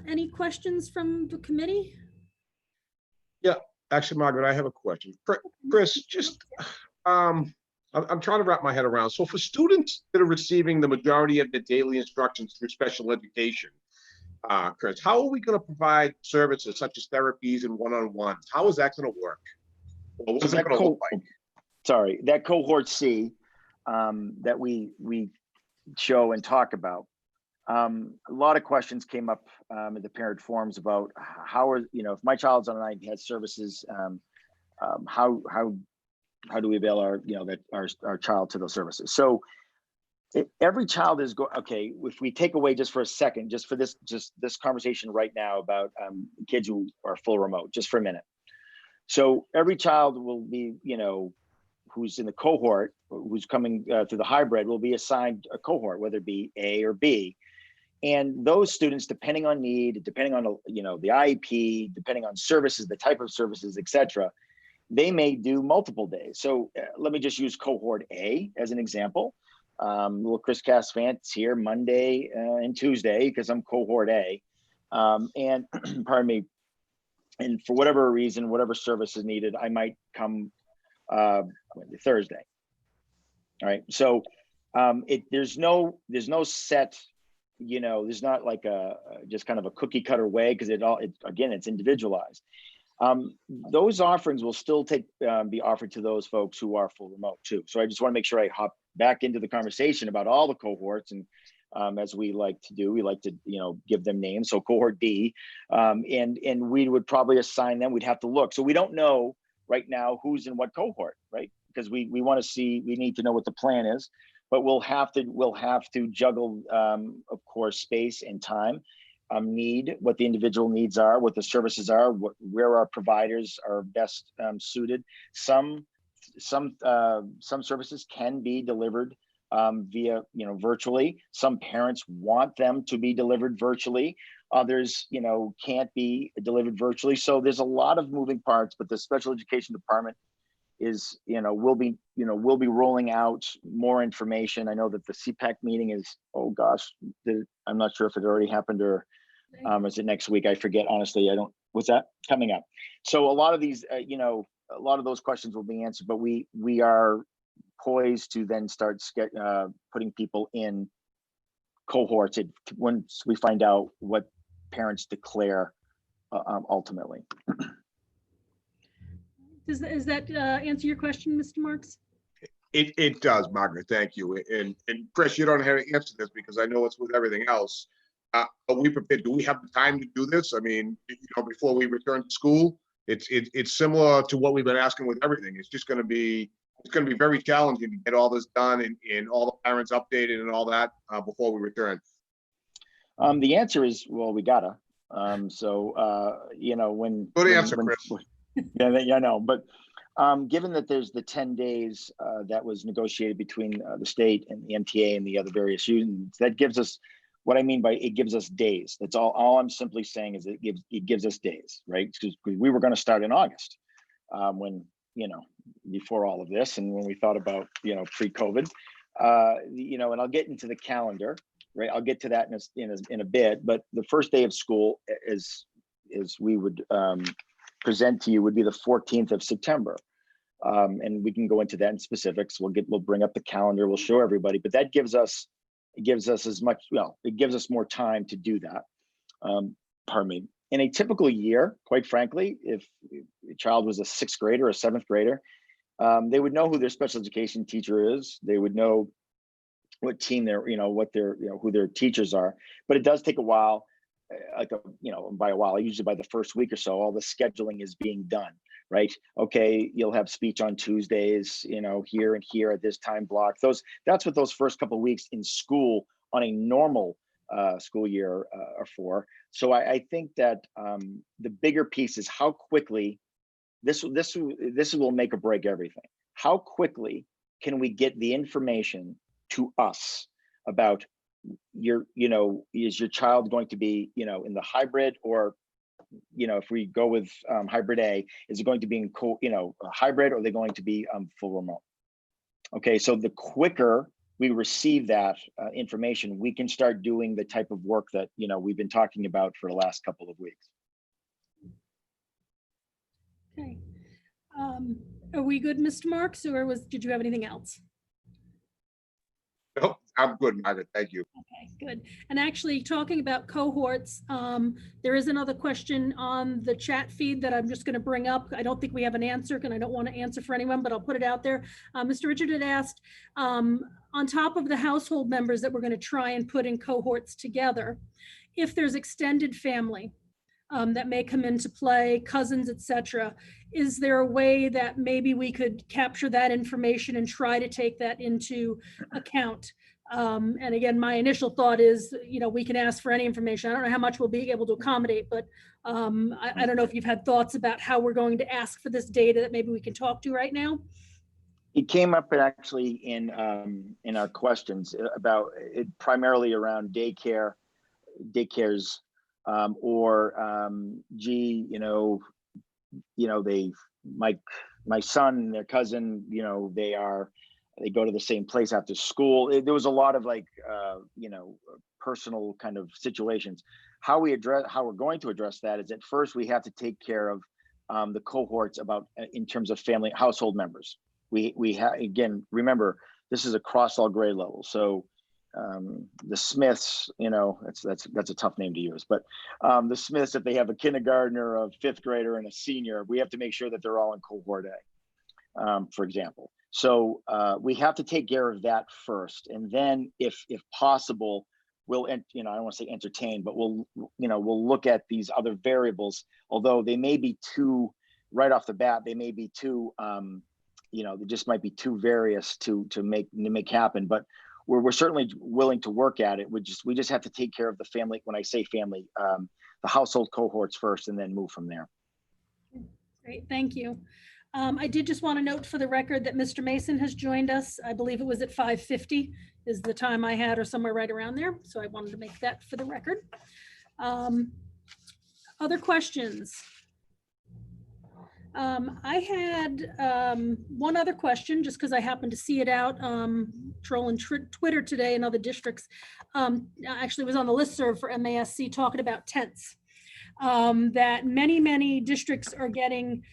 Any questions from the committee? Yeah, actually, Margaret, I have a question. Chris, just I'm trying to wrap my head around. So for students that are receiving the majority of the daily instructions through special education, Chris, how are we going to provide services such as therapies and one-on-ones? How is that going to work? Or what is that going to look like? Sorry, that cohort C that we show and talk about. A lot of questions came up in the parent forums about how are, if my child's on an iPad services, how do we avail our child to those services? So every child is okay. If we take away just for a second, just this conversation right now about kids who are full remote, just for a minute. So every child will be, who's in the cohort, who's coming through the hybrid, will be assigned a cohort, whether it be A or B. And those students, depending on need, depending on the IEP, depending on services, the type of services, et cetera, they may do multiple days. So let me just use cohort A as an example. Little Chris Casavant's here Monday and Tuesday because I'm cohort A. And pardon me. And for whatever reason, whatever service is needed, I might come Thursday. All right. So there's no set, there's not like just kind of a cookie cutter way, because again, it's individualized. Those offerings will still be offered to those folks who are full remote too. So I just want to make sure I hop back into the conversation about all the cohorts, and as we like to do, we like to give them names. So cohort D, and we would probably assign them. We'd have to look. So we don't know right now who's in what cohort, right? Because we want to see. We need to know what the plan is, but we'll have to juggle, of course, space and time. Need, what the individual needs are, what the services are, where our providers are best suited. Some services can be delivered via virtually. Some parents want them to be delivered virtually. Others can't be delivered virtually. So there's a lot of moving parts, but the special education department is we'll be rolling out more information. I know that the CPAC meeting is, oh gosh, I'm not sure if it already happened or is it next week? I forget, honestly. What's that coming up? So a lot of these, a lot of those questions will be answered, but we are poised to then start putting people in cohorts once we find out what parents declare ultimately. Does that answer your question, Mr. Marks? It does, Margaret, thank you. And Chris, you don't have to answer this because I know it's with everything else. Are we prepared? Do we have the time to do this? I mean, before we return to school, it's similar to what we've been asking with everything. It's just it's gonna be very challenging to get all this done and all the parents updated and all that before we return. The answer is, well, we gotta. When Good answer, Chris. Yeah, I know, but given that there's the 10 days that was negotiated between the state and the MTA and the other various unions, that gives us, what I mean by it gives us days. That's all I'm simply saying is it gives us days, right? Because we were going to start in August when, before all of this and when we thought about, pre-COVID, and I'll get into the calendar, right? I'll get to that in a bit, but the first day of school is we would present to you would be the 14th of September. And we can go into that in specifics. We'll bring up the calendar, we'll show everybody, but that gives us more time to do that. Pardon me. In a typical year, quite frankly, if a child was a 6th grader or a 7th grader, they would know who their special education teacher is. They would know what team who their teachers are, but it does take a while. By a while, usually by the first week or so, all the scheduling is being done, right? Okay, you'll have speech on Tuesdays, here and here at this time block. That's what those first couple of weeks in school on a normal school year are for. So I think that the bigger piece is how quickly this will make or break everything. How quickly can we get the information to us about is your child going to be, in the hybrid, or, if we go with hybrid A, is it going to be in hybrid, or are they going to be full remote? Okay, so the quicker we receive that information, we can start doing the type of work that, we've been talking about for the last couple of weeks. Okay. Are we good, Mr. Marks, or did you have anything else? Nope, I'm good, Margaret, thank you. Okay, good. And actually, talking about cohorts, there is another question on the chat feed that I'm just going to bring up. I don't think we have an answer, and I don't want to answer for anyone, but I'll put it out there. Mr. Richard had asked, on top of the household members that we're going to try and put in cohorts together, if there's extended family that may come into play, cousins, etc., is there a way that maybe we could capture that information and try to take that into account? And again, my initial thought is, we can ask for any information. I don't know how much we'll be able to accommodate, but I don't know if you've had thoughts about how we're going to ask for this data that maybe we can talk to right now. It came up actually in our questions about it, primarily around daycares, my son and their cousin, they go to the same place after school. There was a lot of personal kind of situations. How we're going to address that is, at first we have to take care of the cohorts in terms of family household members. Again, remember, this is across all grade levels. So the Smiths, that's a tough name to use, but the Smiths, if they have a kindergartner, a 5th grader, and a senior, we have to make sure that they're all in cohort A, for example. So we have to take care of that first, and then if possible, we'll, I don't want to say entertain, but we'll look at these other variables. Although they may be too, right off the bat, they may be too, they just might be too various to make happen. But we're certainly willing to work at it. We just have to take care of the family. When I say family, the household cohorts first, and then move from there. Great, thank you. I did just want to note for the record that Mr. Mason has joined us. I believe it was at 5:50 is the time I had, or somewhere right around there. So I wanted to make that for the record. Other questions? I had one other question, just because I happened to see it out trolling Twitter today in other districts. Actually was on the listserv for MASC talking about tents. That many districts are getting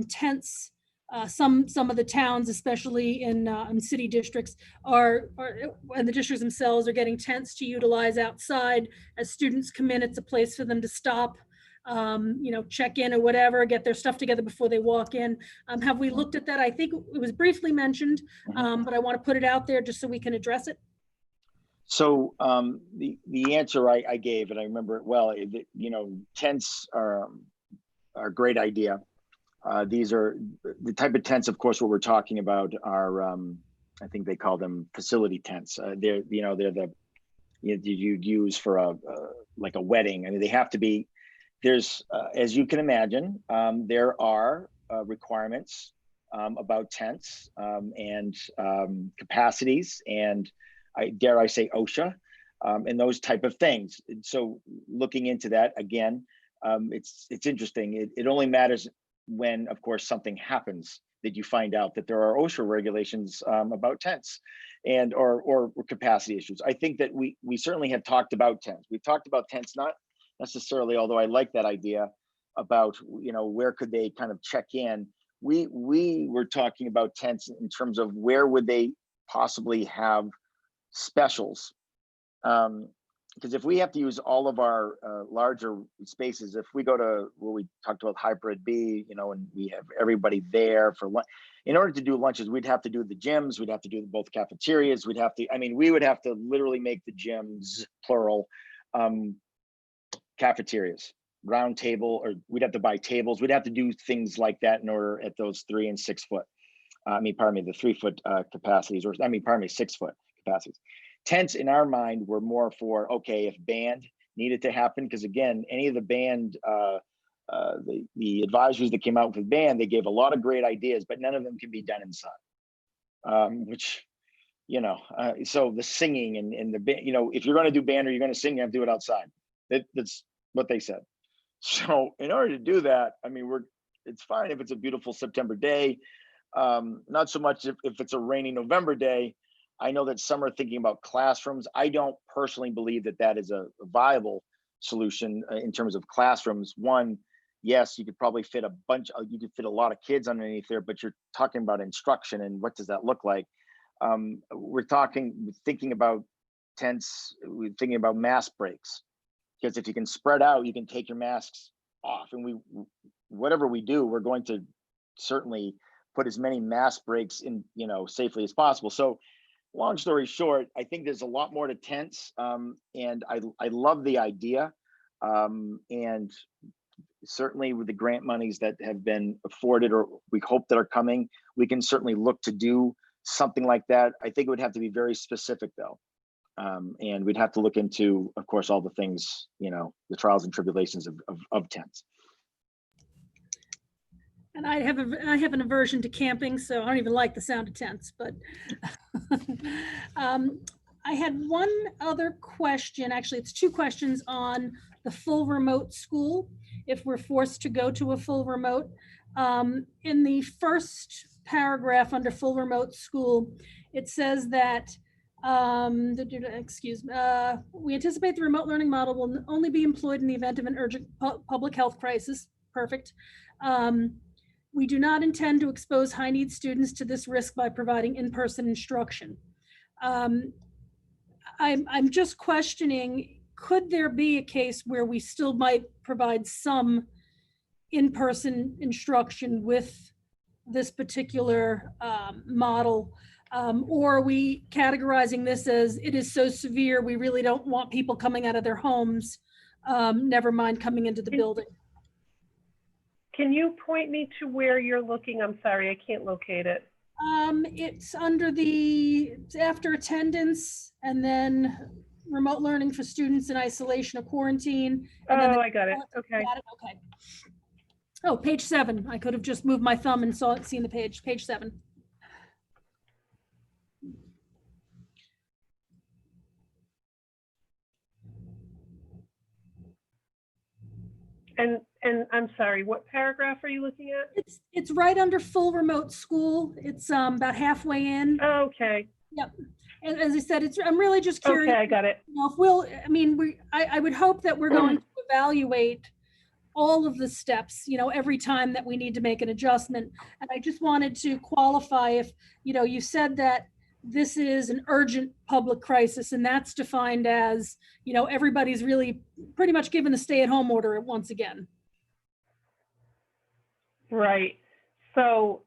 tents. Some of the towns, especially in city districts, and the districts themselves are getting tents to utilize outside. As students come in, it's a place for them to stop. check in or whatever, get their stuff together before they walk in. Have we looked at that? I think it was briefly mentioned, but I want to put it out there just so we can address it. So the answer I gave, and I remember it well, tents are a great idea. These are the type of tents, of course, what we're talking about are, I think they call them facility tents. They're the, you'd use for like a wedding. I mean, they have to be, there's, as you can imagine, there are requirements about tents and capacities and dare I say OSHA and those type of things. And so looking into that again, it's interesting. It only matters when, of course, something happens that you find out that there are OSHA regulations about tents and or capacity issues. I think that we certainly have talked about tents. We've talked about tents, not necessarily, although I like that idea about, where could they kind of check in. We were talking about tents in terms of where would they possibly have specials. Because if we have to use all of our larger spaces, if we go to where we talked about hybrid B, and we have everybody there for lunch, in order to do lunches, we'd have to do the gyms, we'd have to do both cafeterias, we would have to literally make the gyms, plural, cafeterias, round table, or we'd have to buy tables, we'd have to do things like that in order at those 3 and 6 foot. The 3 foot capacities, 6 foot capacities. Tents in our mind were more for, okay, if band needed to happen, because again, any of the band, the advisories that came out with band, they gave a lot of great ideas, but none of them can be done inside, which, so the singing and the band, if you're going to do band or you're going to sing, you have to do it outside. That's what they said. So in order to do that, it's fine if it's a beautiful September day, not so much if it's a rainy November day. I know that some are thinking about classrooms. I don't personally believe that that is a viable solution in terms of classrooms. One, yes, you could probably fit you could fit a lot of kids underneath there, but you're talking about instruction and what does that look like? We're thinking about tents, we're thinking about mask breaks, because if you can spread out, you can take your masks off. And whatever we do, we're going to certainly put as many mask breaks in, safely as possible. So long story short, I think there's a lot more to tents, and I love the idea, and certainly with the grant monies that have been afforded or we hope that are coming, we can certainly look to do something like that. I think it would have to be very specific though, and we'd have to look into, of course, all the things, the trials and tribulations of tents. And I have an aversion to camping, so I don't even like the sound of tents, but I had one other question. Actually, it's 2 questions on the full remote school, if we're forced to go to a full remote. In the first paragraph under full remote school, it says that, we anticipate the remote learning model will only be employed in the event of an urgent public health crisis. Perfect. We do not intend to expose high-need students to this risk by providing in-person instruction. I'm just questioning, could there be a case where we still might provide some in-person instruction with this particular model? Or are we categorizing this as it is so severe, we really don't want people coming out of their homes, never mind coming into the building? Can you point me to where you're looking? I'm sorry, I can't locate it. It's under it's after attendance and then remote learning for students in isolation or quarantine. And Oh, I got it. Okay. Got it? Okay. Oh, page 7. I could have just moved my thumb and seen the page. Page 7. And I'm sorry, what paragraph are you looking at? It's right under full remote school. It's about halfway in. Oh, okay. Yep. And as I said, I'm really just curious. Okay, I got it. I would hope that we're going to evaluate all of the steps, every time that we need to make an adjustment. And I just wanted to qualify if, you said that this is an urgent public crisis, and that's defined as, everybody's really pretty much given the stay-at-home order once again. Right. So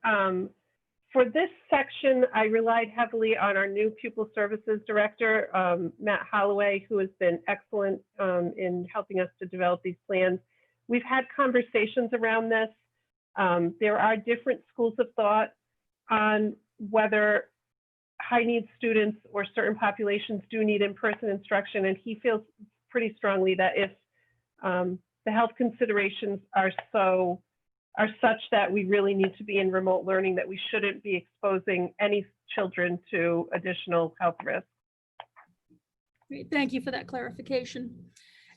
for this section, I relied heavily on our new pupil services director, Matt Holloway, who has been excellent in helping us to develop these plans. We've had conversations around this. There are different schools of thought on whether high need students or certain populations do need in-person instruction. And he feels pretty strongly that if the health considerations are such that we really need to be in remote learning, that we shouldn't be exposing any children to additional health risks. Great, thank you for that clarification.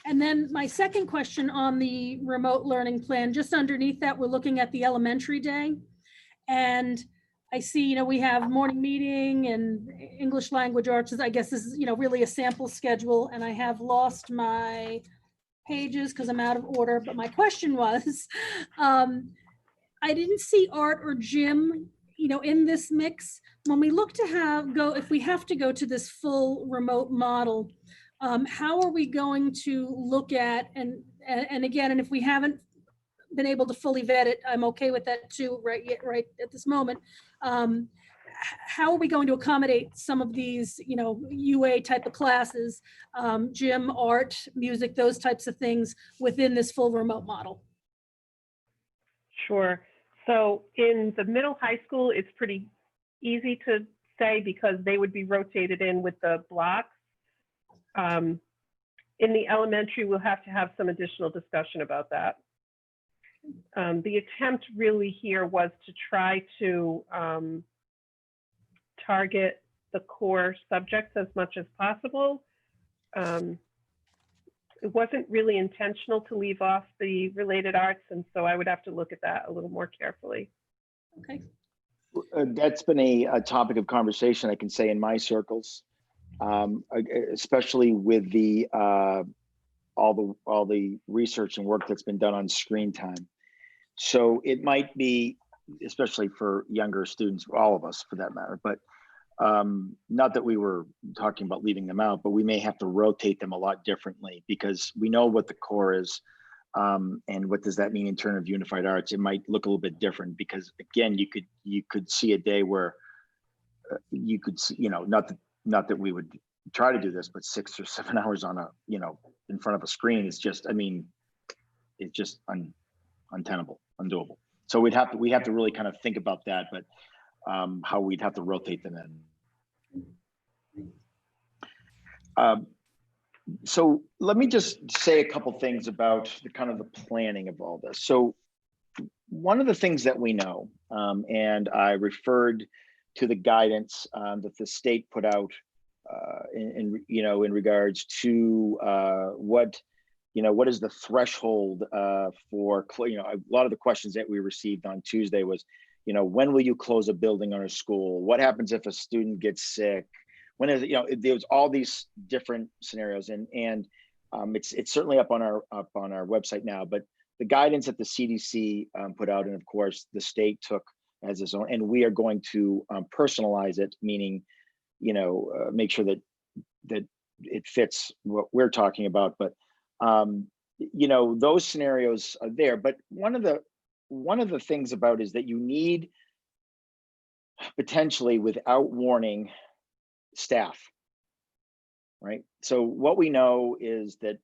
And then my second question on the remote learning plan, just underneath that, we're looking at the elementary day. And I see, you know, we have morning meeting and English language arts, I guess this is, you know, really a sample schedule. And I have lost my pages because I'm out of order, but my question was, I didn't see art or gym, you know, in this mix. When we look to if we have to go to this full remote model, how are we going to look at, and again, and if we haven't been able to fully vet it, I'm okay with that too, right at this moment. How are we going to accommodate some of these, you know, UA type of classes, gym, art, music, those types of things within this full remote model? Sure. So in the middle high school, it's pretty easy to say because they would be rotated in with the blocks. In the elementary, we'll have to have some additional discussion about that. The attempt really here was to try to target the core subjects as much as possible. It wasn't really intentional to leave off the related arts, and so I would have to look at that a little more carefully. Okay. That's been a topic of conversation, I can say, in my circles, especially with the all the research and work that's been done on screen time. So it might be, especially for younger students, all of us for that matter, but not that we were talking about leaving them out, but we may have to rotate them a lot differently because we know what the core is. And what does that mean in terms of unified arts? It might look a little bit different because again, you could see a day where you could see, you know, not that we would try to do this, but 6 or 7 hours on a, you know, in front of a screen is just, I mean, it's just untenable, undoable. So we have to really kind of think about that, but how we'd have to rotate them in. So let me just say a couple things about the kind of the planning of all this. So one of the things that we know, and I referred to the guidance that the state put out in regards to what is the threshold for, a lot of the questions that we received on Tuesday was, when will you close a building or a school? What happens if a student gets sick? When is there's all these different scenarios, and it's certainly up on our website now. But the guidance that the CDC put out, and of course the state took as its own, and we are going to personalize it, meaning make sure that it fits what we're talking about. But those scenarios are there. But one of the things about is that you need potentially, without warning, staff, right? So what we know is that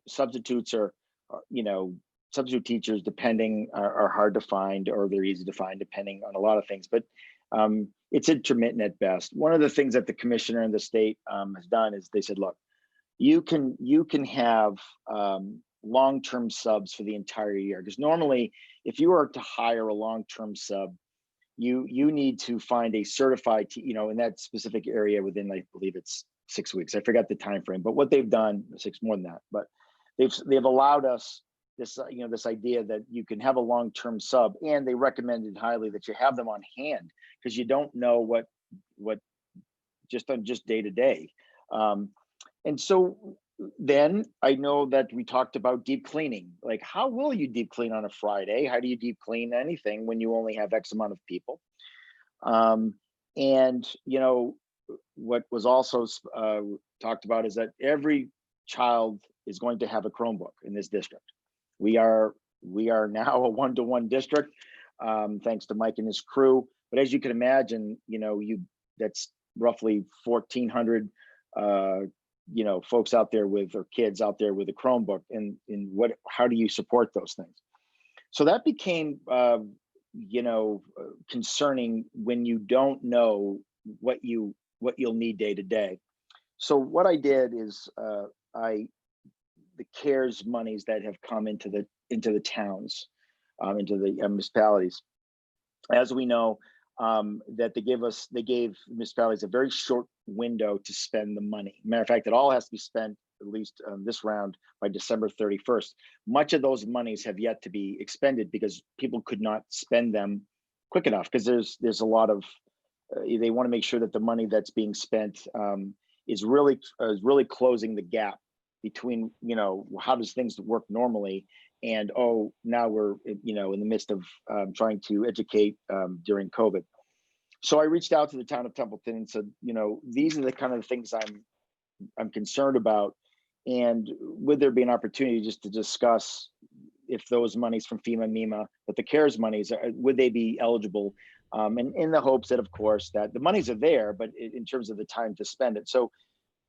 substitutes are substitute teachers are hard to find, or they're easy to find depending on a lot of things, but it's intermittent at best. One of the things that the commissioner and the state has done is they said, look, you can have long-term subs for the entire year, because normally if you are to hire a long-term sub, you need to find a certified, in that specific area within, I believe it's 6 weeks. I forgot the time frame, but what they've done, 6 more than that, but they've allowed us this, this idea that you can have a long-term sub, and they recommended highly that you have them on hand, because you don't know what just day to day. And so then I know that we talked about deep cleaning. Like, how will you deep clean on a Friday? How do you deep clean anything when you only have X amount of people? And what was also talked about is that every child is going to have a Chromebook in this district. We are now a one-to-one district. thanks to Mike and his crew. But as you can imagine, that's roughly 1,400 folks out there or kids out there with a Chromebook, and how do you support those things? So that became concerning when you don't know what you'll need day to day. So what I did is the CARES monies that have come into the towns, into the municipalities, as we know, that they gave municipalities a very short window to spend the money. Matter of fact, it all has to be spent, at least this round, by December 31st. Much of those monies have yet to be expended because people could not spend them quick enough, because there's a lot of they want to make sure that the money that's being spent is really closing the gap between how does things work normally, and now we're in the midst of trying to educate during COVID. So I reached out to the town of Templeton and said, these are the kind of things I'm concerned about, and would there be an opportunity just to discuss if those monies from FEMA, MEMA, but the CARES monies, would they be eligible? And in the hopes that, of course, that the monies are there, but in terms of the time to spend it. So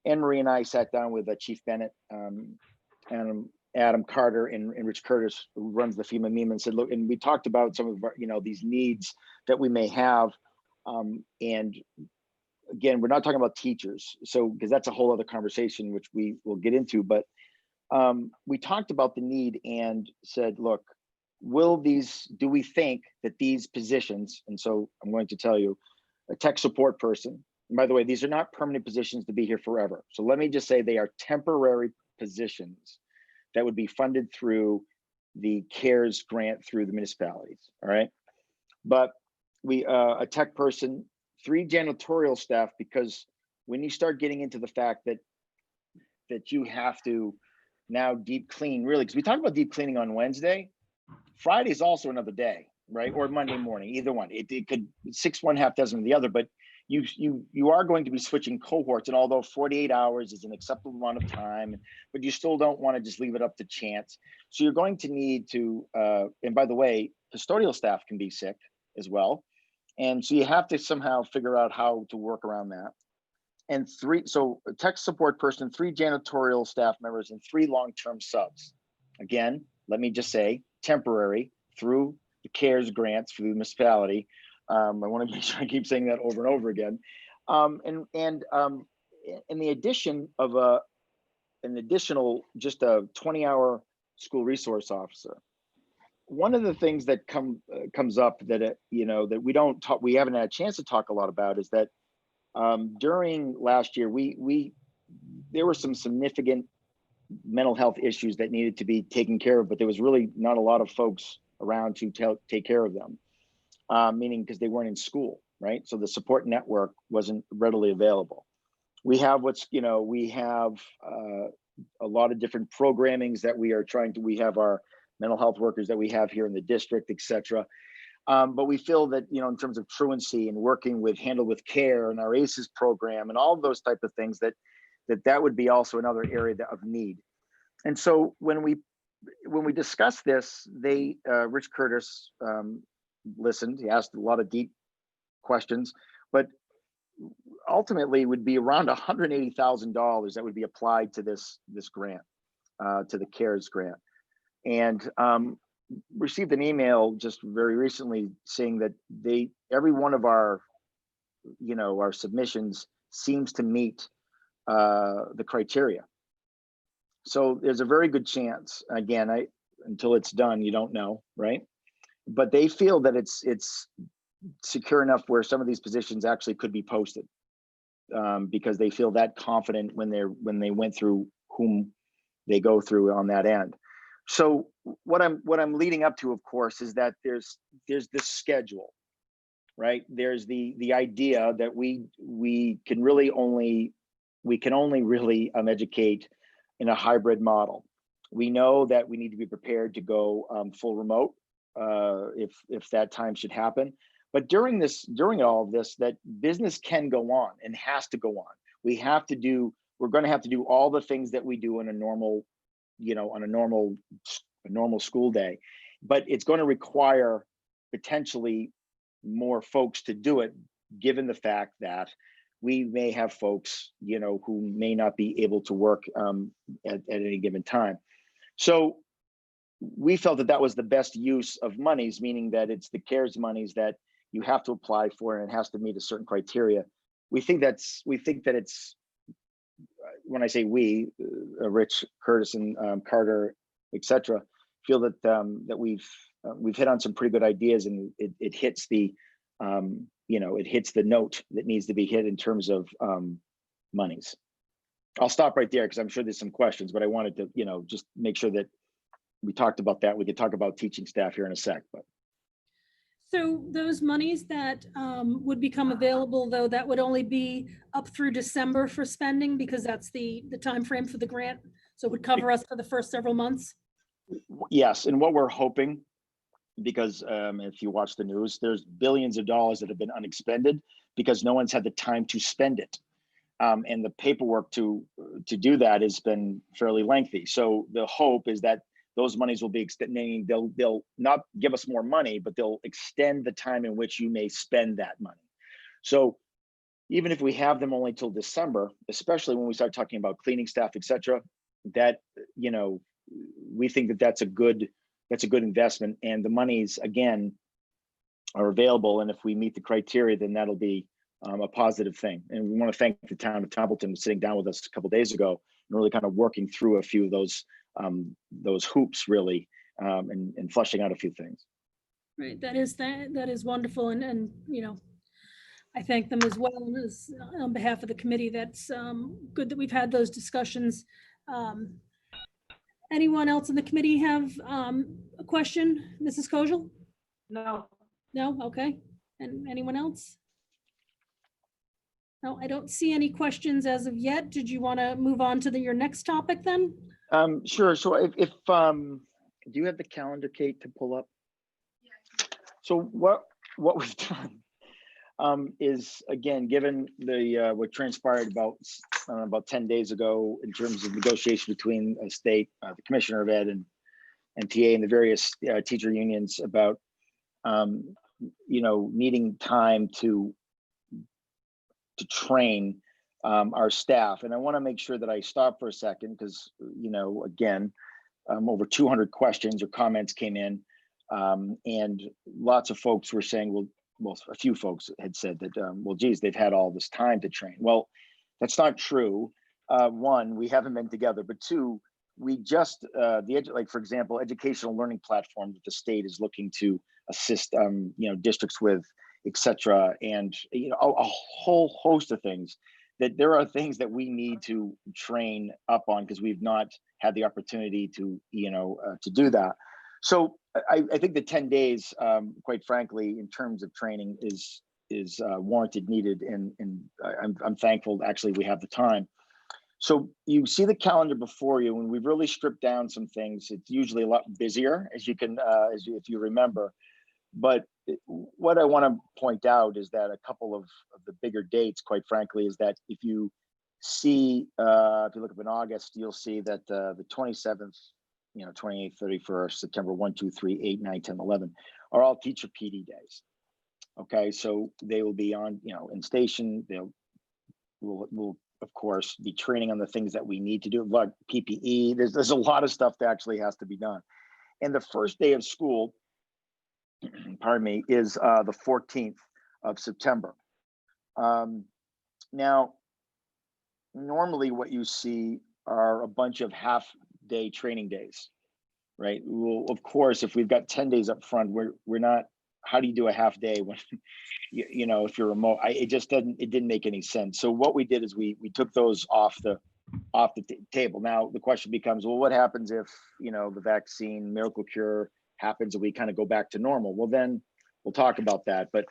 Anne Marie and I sat down with Chief Bennett, and Adam Carter and Rich Curtis, who runs the FEMA MEMA, and said, look, and we talked about some of our, these needs that we may have. And again, we're not talking about teachers, so because that's a whole other conversation, which we will get into. But we talked about the need and said, look, do we think that these positions, and so I'm going to tell you, a tech support person, and by the way, these are not permanent positions to be here forever. So let me just say they are temporary positions that would be funded through the CARES grant through the municipalities, all right? But a tech person, 3 janitorial staff, because when you start getting into the fact that you have to now deep clean, really, because we talked about deep cleaning on Wednesday, Friday is also another day, right? Or Monday morning, either one. It could 6 one, half dozen the other, but you are going to be switching cohorts, and although 48 hours is an acceptable amount of time, but you still don't want to just leave it up to chance. So you're going to need to, and by the way, custodial staff can be sick as well. And so you have to somehow figure out how to work around that. And a tech support person, 3 janitorial staff members, and 3 long-term subs. Again, let me just say, temporary through the CARES grants through the municipality. I want to make sure I keep saying that over and over again. And in the addition of an additional, just a 20-hour school resource officer. One of the things that comes up that that we haven't had a chance to talk a lot about is that during last year there were some significant mental health issues that needed to be taken care of, but there was really not a lot of folks around to take care of them, meaning because they weren't in school, right? So the support network wasn't readily available. We have a lot of different programmings that we have our mental health workers that we have here in the district, et cetera. But we feel that, in terms of truancy and working with Handle with Care and our ACEs program and all of those type of things, that would be also another area of need. And so when we discussed this, Rich Curtis listened. He asked a lot of deep questions, but ultimately would be around $180,000 that would be applied to this grant, to the CARES grant. And received an email just very recently saying that every one of our submissions seems to meet the criteria. So there's a very good chance, again, until it's done, you don't know, right? But they feel that it's secure enough where some of these positions actually could be posted, because they feel that confident when they went through whom they go through on that end. So what I'm leading up to, of course, is that there's this schedule, right? There's the idea that we can only really educate in a hybrid model. We know that we need to be prepared to go full remote if that time should happen. But during all of this, that business can go on and has to go on. We're going to have to do all the things that we do in a normal school day, but it's going to require potentially more folks to do it, given the fact that we may have folks, you know, who may not be able to work at any given time. So we felt that that was the best use of monies, meaning that it's the CARES monies that you have to apply for and it has to meet a certain criteria. We think that it's, when I say we, Rich, Curtis, and Carter, etc., feel that that we've hit on some pretty good ideas, and it hits the you know, it hits the note that needs to be hit in terms of monies. I'll stop right there because I'm sure there's some questions, but I wanted to, you know, just make sure that we talked about that. We could talk about teaching staff here in a sec, but. So those monies that would become available, though, that would only be up through December for spending, because that's the time frame for the grant. So it would cover us for the first several months. Yes, and what we're hoping, because if you watch the news, there's billions of dollars that have been unexpended because no one's had the time to spend it. And the paperwork to do that has been fairly lengthy. So the hope is that those monies will be extending. They'll not give us more money, but they'll extend the time in which you may spend that money. So even if we have them only till December, especially when we start talking about cleaning staff, et cetera, that, you know, we think that that's a good investment, and the monies again are available. And if we meet the criteria, then that'll be a positive thing. And we want to thank the town of Templeton for sitting down with us a couple of days ago and really kind of working through a few of those hoops, really, and fleshing out a few things. Right, that is wonderful, and you know, I thank them as well as on behalf of the committee. That's good that we've had those discussions. Anyone else in the committee have a question, Mrs. Kojal? No. No, okay. And anyone else? No, I don't see any questions as of yet. Did you want to move on to your next topic then? Sure. So if do you have the calendar, Kate, to pull up? So what we've done is, again, given the what transpired about 10 days ago in terms of negotiation between a state, the Commissioner of Ed and TA and the various teacher unions about you know, needing time to train our staff. And I want to make sure that I stop for a second because, you know, again, over 200 questions or comments came in, and lots of folks were saying, well, a few folks had said that, well, geez, they've had all this time to train. Well, that's not true. One, we haven't been together, but two, we just, like, for example, educational learning platform that the state is looking to assist, you know, districts with, et cetera, and, you know, a whole host of things, that there are things that we need to train up on because we've not had the opportunity to, you know, to do that. So I think the 10 days, quite frankly, in terms of training is warranted, needed, and I'm thankful actually we have the time. So you see the calendar before you, and we've really stripped down some things. It's usually a lot busier, as you can, if you remember. But what I want to point out is that a couple of the bigger dates, quite frankly, is that if you see, if you look up in August, you'll see that the 27th, you know, 28th, 31st, September 1, 2, 3, 8, 9, 10, 11 are all teacher PD days. Okay, so they will be on, you know, in station. We'll of course be training on the things that we need to do, like PPE. There's a lot of stuff that actually has to be done. And the first day of school, pardon me, is the 14th of September. Now, normally what you see are a bunch of half-day training days, right? Well, of course, if we've got 10 days up front, we're not. How do you do a half day when, you know, if you're remote? It didn't make any sense. So what we did is we took those off the table. Now the question becomes, well, what happens if, you know, the vaccine miracle cure happens and we kind of go back to normal? Well, then we'll talk about that. But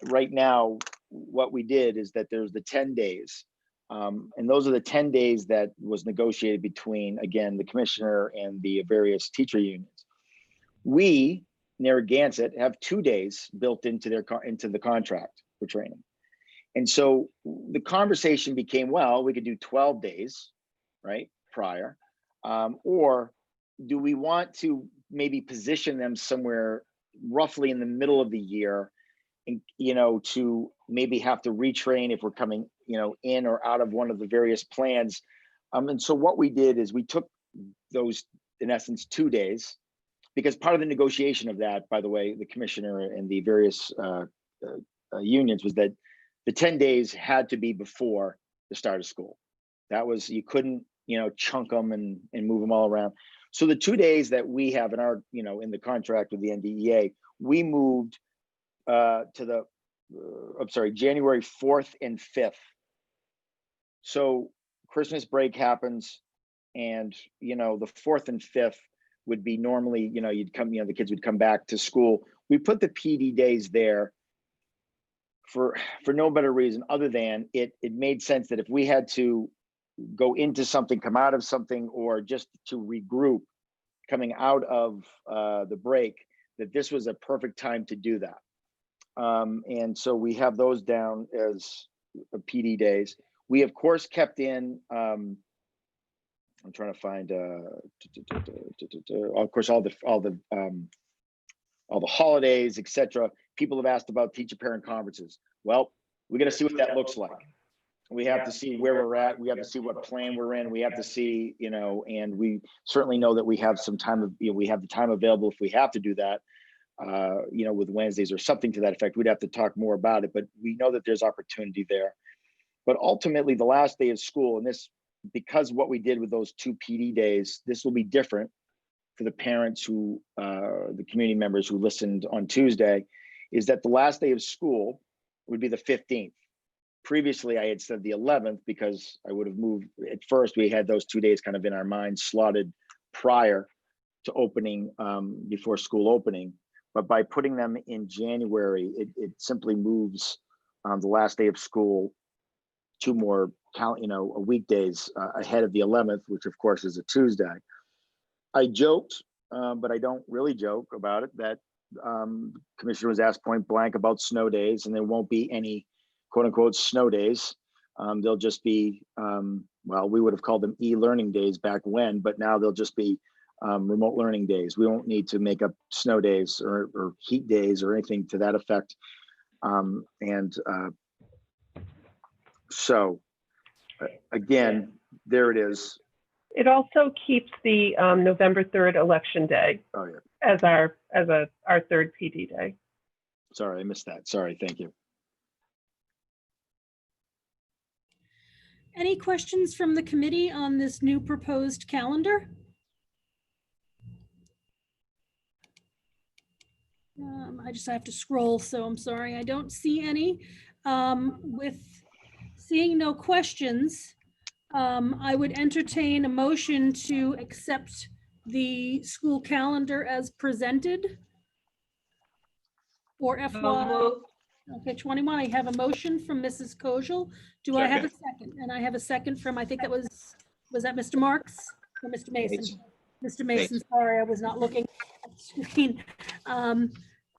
right now, what we did is that there's the 10 days. And those are the 10 days that was negotiated between, again, the commissioner and the various teacher unions. We, Narragansett, have 2 days built into the contract for training. And so the conversation became, well, we could do 12 days, right, prior, or do we want to maybe position them somewhere roughly in the middle of the year, and, to maybe have to retrain if we're coming, in or out of one of the various plans. And so what we did is we took those, in essence, 2 days, because part of the negotiation of that, by the way, the commissioner and the various unions, was that the 10 days had to be before the start of school. That was, you couldn't, chunk them and move them all around. So the 2 days that we have in our, in the contract with the NDEA, we moved January 4th and 5th. So Christmas break happens, and, the 4th and 5th would be normally, you'd come, the kids would come back to school. We put the PD days there for no better reason other than it made sense that if we had to go into something, come out of something, or just to regroup coming out of the break, that this was a perfect time to do that. And so we have those down as PD days. We of course kept in, I'm trying to find, of course, all the holidays, etc. People have asked about teacher parent conferences. Well, we got to see what that looks like. We have to see where we're at. We have to see what plan we're in. We have to see, and we certainly know that we have some time, we have the time available if we have to do that, with Wednesdays or something to that effect. We'd have to talk more about it, but we know that there's opportunity there. But ultimately, the last day of school, and this, because what we did with those 2 PD days, this will be different for the parents who, the community members who listened on Tuesday, is that the last day of school would be the 15th. Previously, I had said the 11th because I would have moved. At first, we had those 2 days kind of in our minds slotted prior to opening, before school opening. But by putting them in January, it simply moves the last day of school 2 more weekdays ahead of the 11th, which of course is a Tuesday. I joked, but I don't really joke about it, that Commissioner was asked point blank about snow days, and there won't be any quote unquote snow days. They'll just be, well, we would have called them e-learning days back when, but now they'll just be remote learning days. We won't need to make up snow days or heat days or anything to that effect. So again, there it is. It also keeps the November 3rd election day Oh yeah, as our third PD day. sorry, I missed that. Sorry, thank you. Any questions from the committee on this new proposed calendar? I just have to scroll, so I'm sorry. I don't see any. With seeing no questions, I would entertain a motion to accept the school calendar as presented for So FY. moved. Okay, 21. I have a motion from Mrs. Kojal. Do I have a second? And I have a second from, I think that was that Mr. Marks or Mr. Mason? Mr. Mason, sorry, I was not looking at the screen.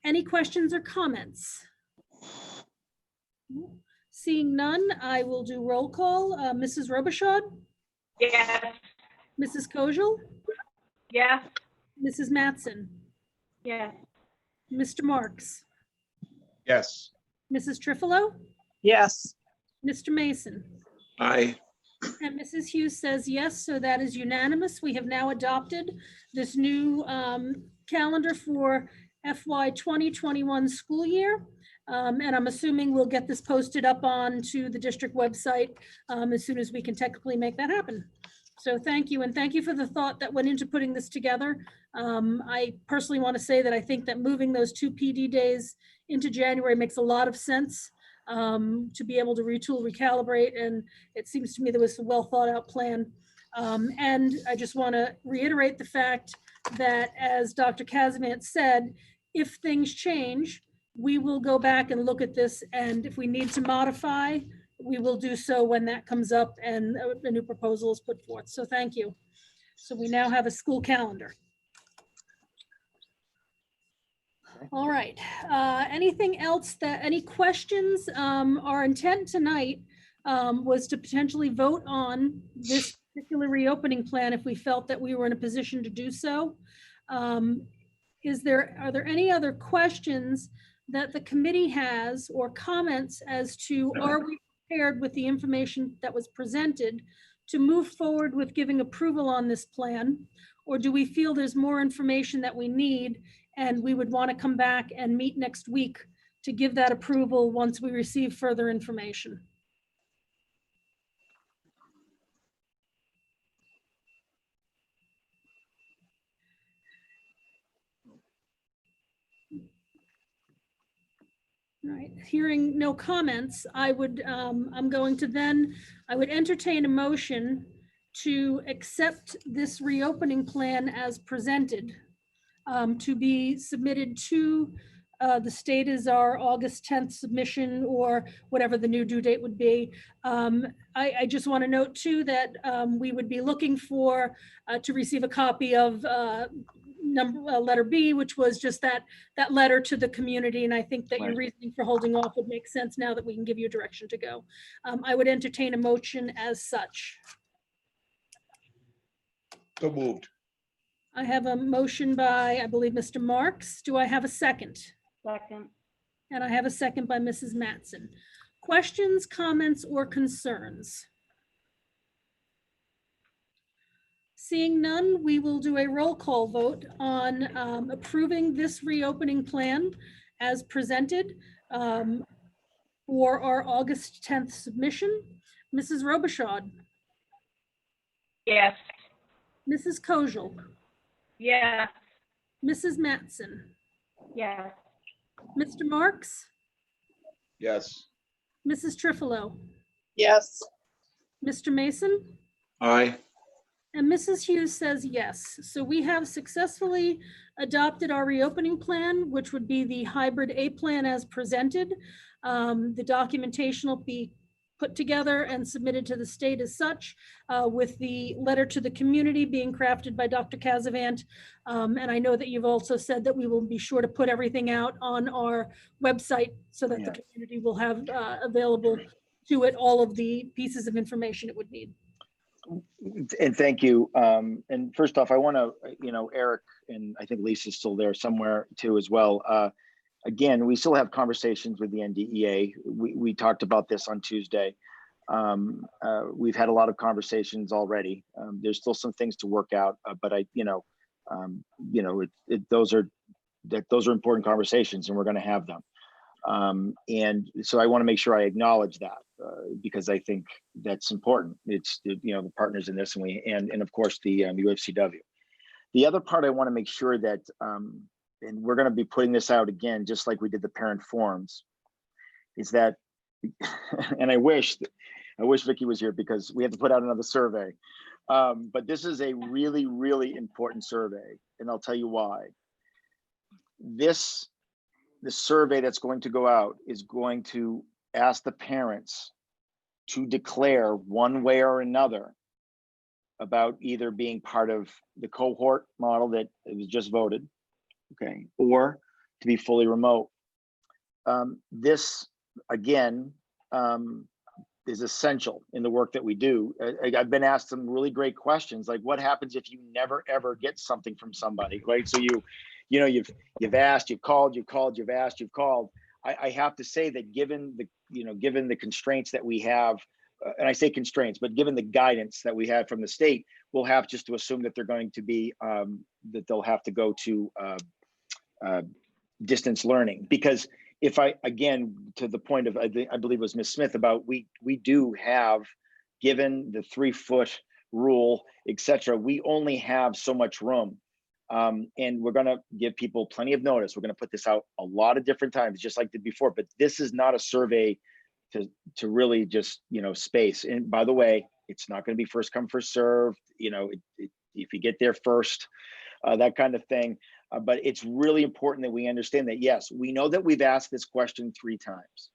Any questions or comments? Seeing none, I will do roll call. Mrs. Robichaud, Yes. Mrs. Kojal, Yes. Mrs. Mattson, Yes. Mr. Marks, Yes. Mrs. Trifilo, Yes. Mr. Mason. Aye. And Mrs. Hughes says yes, so that is unanimous. We have now adopted this new calendar for FY 2021 school year. And I'm assuming we'll get this posted up onto the district website as soon as we can technically make that happen. So thank you, and thank you for the thought that went into putting this together. I personally want to say that I think that moving those 2 PD days into January makes a lot of sense to be able to retool, recalibrate, and it seems to me there was a well thought out plan. And I just want to reiterate the fact that, as Dr. Kazimant said, if things change, we will go back and look at this, and if we need to modify, we will do so when that comes up and a new proposal is put forth. So thank you. So we now have a school calendar. All right. Anything else any questions? Our intent tonight was to potentially vote on this particular reopening plan if we felt that we were in a position to do so. Are there any other questions that the committee has or comments as to, are we prepared with the information that was presented to move forward with giving approval on this plan? Or do we feel there's more information that we need and we would want to come back and meet next week to give that approval once we receive further information? All right, hearing no comments, I would entertain a motion to accept this reopening plan as presented, to be submitted to the state as our August 10th submission, or whatever the new due date would be. I just want to note too that we would be looking for to receive a copy of letter B, which was just that letter to the community. And I think that your reasoning for holding off would make sense now that we can give you direction to go. I would entertain a motion as such. So moved. I have a motion by, I believe, Mr. Marks. Do I have a second? Second. And I have a second by Mrs. Mattson. Questions, comments, or concerns? Seeing none, we will do a roll call vote on approving this reopening plan as presented for our August 10th submission. Mrs. Robichaud, Yes. Mrs. Kojal, Yes. Mrs. Mattson, Yes. Mr. Marks, Yes. Mrs. Trifilo, Yes. Mr. Mason, Aye. and Mrs. Hughes says yes. So we have successfully adopted our reopening plan, which would be the hybrid A plan as presented. The documentation will be put together and submitted to the state as such, with the letter to the community being crafted by Dr. Casavant. And I know that you've also said that we will be sure to put everything out on our website so that the community will have available to it all of the pieces of information it would need. And thank you. And first off, I want to, Eric, and I think Lisa's still there somewhere too as well. Again, we still have conversations with the NDEA. We talked about this on Tuesday. We've had a lot of conversations already. There's still some things to work out, but those are important conversations, and we're going to have them. And so I want to make sure I acknowledge that because I think that's important. It's the partners in this, and of course the UFCW. The other part I want to make sure that, and we're going to be putting this out again, just like we did the parent forums, is that, and I wish Vicky was here because we have to put out another survey. But this is a really, really important survey, and I'll tell you why. The survey that's going to go out is going to ask the parents to declare one way or another about either being part of the cohort model that it was just voted, okay, or to be fully remote. This, again, is essential in the work that we do. I've been asked some really great questions, like what happens if you never ever get something from somebody, right? So you've asked, you've called, you've asked, you've called. I have to say that given the constraints that we have, and I say constraints, but given the guidance that we have from the state, we'll have just to assume that they're going to be, that they'll have to go to distance learning. Because if again, to the point of, I believe it was Ms. Smith, about we do have, given the 3-foot rule, et cetera, we only have so much room. And we're going to give people plenty of notice. We're going to put this out a lot of different times, just like did before, but this is not a survey to really just, space. And by the way, it's not going to be first come, first served, if you get there first, that kind of thing. But it's really important that we understand that, yes, we know that we've asked this question 3 times.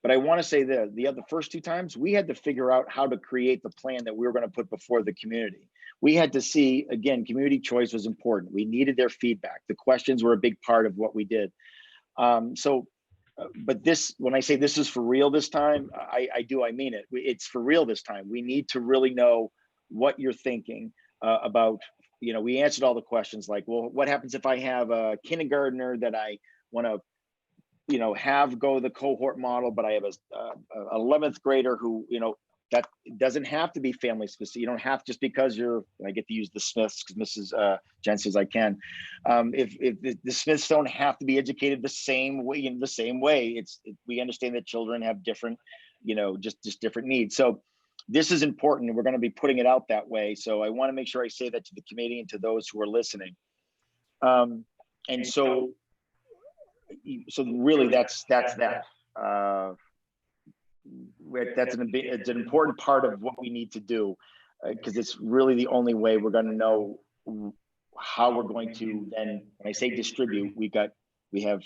But I want to say that the first 2 times, we had to figure out how to create the plan that we were going to put before the community. We had to see, again, community choice was important. We needed their feedback. The questions were a big part of what we did. But this, when I say this is for real this time, I mean it. It's for real this time. We need to really know what you're thinking about, we answered all the questions like, well, what happens if I have a kindergartner that I want to, have go the cohort model, but I have a 11th grader who, that doesn't have to be family specific. You don't have, just because I get to use the Smiths because Mrs. Jen says I can. If the Smiths don't have to be educated the same way, we understand that children have different, just different needs. So this is important, and we're going to be putting it out that way. So I want to make sure I say that to the committee and to those who are listening. And so really that's that. It's an important part of what we need to do, because it's really the only way we're going to know how we're going to then, when I say distribute, we have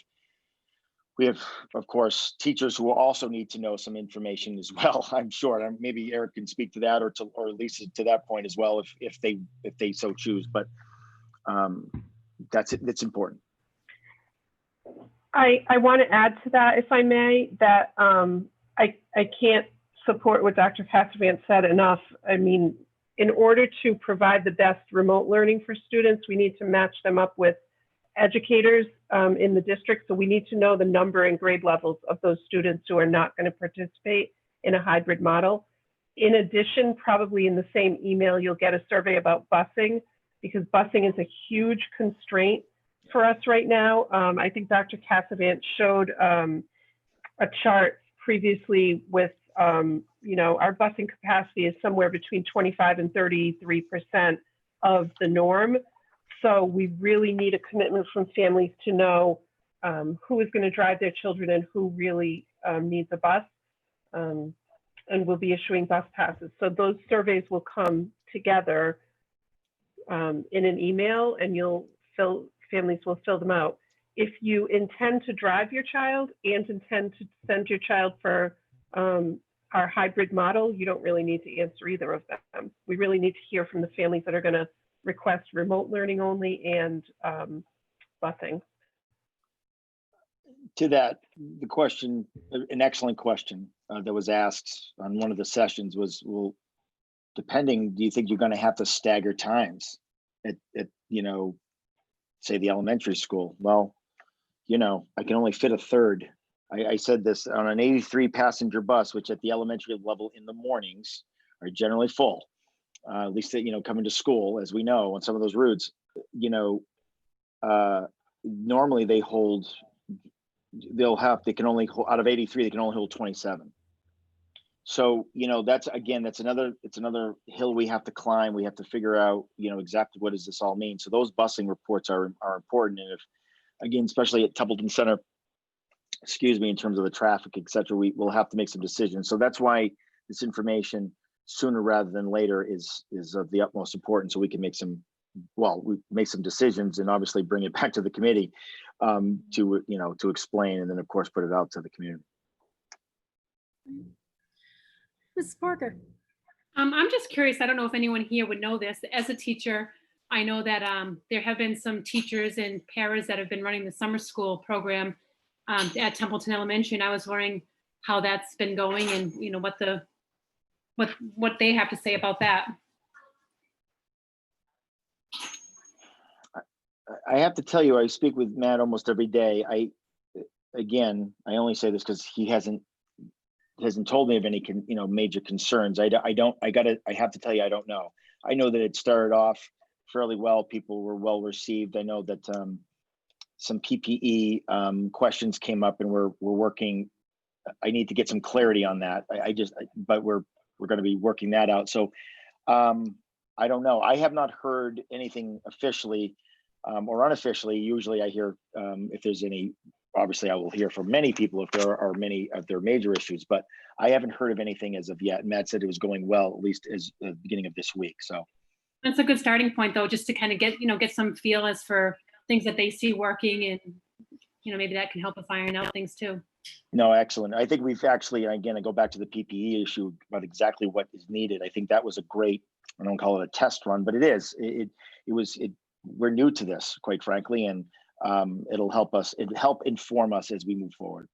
of course teachers who will also need to know some information as well. I'm sure maybe Eric can speak to that, or at least to that point as well, if they so choose. But that's it. That's important. I want to add to that, if I may, that I can't support what Dr. Cassavant said enough. I mean, in order to provide the best remote learning for students, we need to match them up with educators in the district. So we need to know the number and grade levels of those students who are not going to participate in a hybrid model. In addition, probably in the same email, you'll get a survey about busing, because busing is a huge constraint for us right now. I think Dr. Cassavant showed a chart previously with, our busing capacity is somewhere between 25 and 33% of the norm. So we really need a commitment from families to know who is going to drive their children and who really needs a bus. And we'll be issuing bus passes. So those surveys will come together in an email, and families will fill them out. If you intend to drive your child and intend to send your child for our hybrid model, you don't really need to answer either of them. We really need to hear from the families that are going to request remote learning only and busing. To that, the question, an excellent question that was asked on one of the sessions was, well, depending, do you think you're going to have to stagger times at say the elementary school? Well, I can only fit a third. I said this on an 83 passenger bus, which at the elementary level in the mornings are generally full, at least, coming to school, as we know, on some of those routes, normally they can only hold, out of 83, they can only hold 27. So, that's another hill we have to climb. We have to figure out, exactly what does this all mean? So those busing reports are important. And if, again, especially at Templeton Center, in terms of the traffic, et cetera, we'll have to make some decisions. So that's why this information sooner rather than later is of the utmost importance, so we can make some decisions, and obviously bring it back to the committee to explain, and then of course put it out to the community. Mrs. Parker. I'm just curious, I don't know if anyone here would know this. As a teacher, I know that there have been some teachers and paras that have been running the summer school program at Templeton Elementary, and I was wondering how that's been going, and what they have to say about that. I have to tell you, I speak with Matt almost every day. I only say this because he hasn't told me of any major concerns. I have to tell you, I don't know. I know that it started off fairly well. People were well received. I know that some PPE questions came up, and we're working. I need to get some clarity on that. But we're going to be working that out. So I don't know. I have not heard anything officially or unofficially. Usually I hear if there's any. Obviously, I will hear from many people if there are many of their major issues, but I haven't heard of anything as of yet. Matt said it was going well, at least as the beginning of this week. So that's a good starting point, though, just to kind of get some feel as for things that they see working, and maybe that can help us iron out things too. No, excellent. I think we've actually, again, I go back to the PPE issue about exactly what is needed. I think that was a great, I don't call it a test run, but it is. We're new to this, quite frankly, and it'll help inform us as we move forward.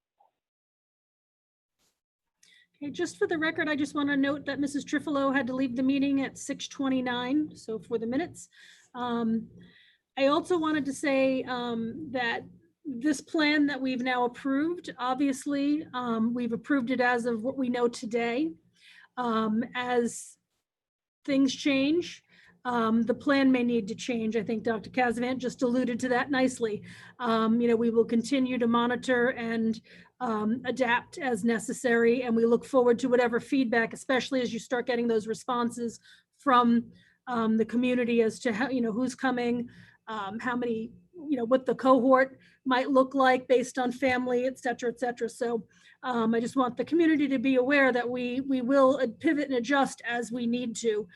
Okay, just for the record, I just want to note that Mrs. Trifilo had to leave the meeting at 6:29. So for the minutes, I also wanted to say that this plan that we've now approved, obviously, we've approved it as of what we know today. As things change, the plan may need to change. I think Dr. Casavant just alluded to that nicely. We will continue to monitor and adapt as necessary, and we look forward to whatever feedback, especially as you start getting those responses from the community as to how, who's coming, how many, what the cohort might look like based on family, et cetera, et cetera. So I just want the community to be aware that we will pivot and adjust as we need to,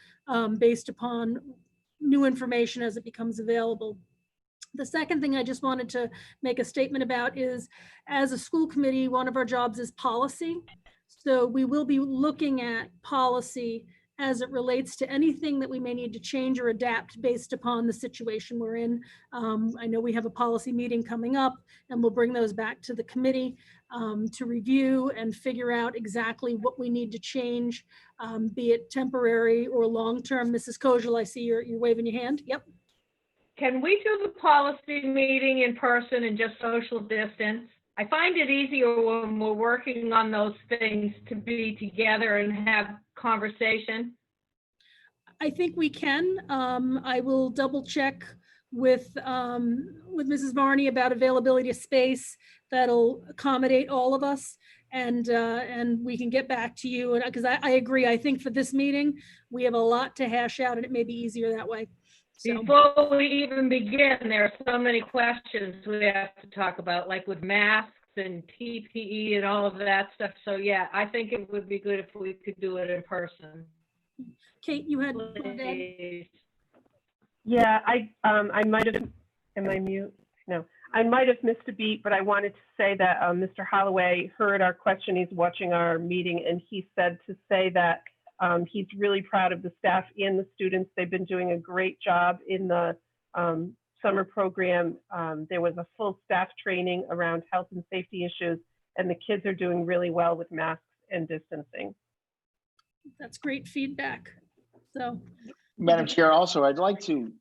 based upon new information as it becomes available. The second thing I just wanted to make a statement about is, as a school committee, one of our jobs is policy. So we will be looking at policy as it relates to anything that we may need to change or adapt based upon the situation we're in. I know we have a policy meeting coming up, and we'll bring those back to the committee to review and figure out exactly what we need to change, be it temporary or long-term. Mrs. Kojal, I see you're waving your hand. Yep. Can we do the policy meeting in person and just social distance? I find it easier when we're working on those things to be together and have conversation. I think we can. I will double check with Mrs. Varney about availability of space that'll accommodate all of us, and we can get back to you. And because I agree, I think for this meeting we have a lot to hash out, and it may be easier that way. So, before we even begin, there are so many questions we have to talk about, like with masks and PPE and all of that stuff. So yeah, I think it would be good if we could do it in person. Kate, you had. Yeah, I might have, am I mute? No, I might have missed a beat, but I wanted to say that Mr. Holloway heard our question. He's watching our meeting, and he said to say that he's really proud of the staff and the students. They've been doing a great job in the summer program. There was a full staff training around health and safety issues, and the kids are doing really well with masks and distancing. That's great feedback. So, Madam Chair, also, I'd like to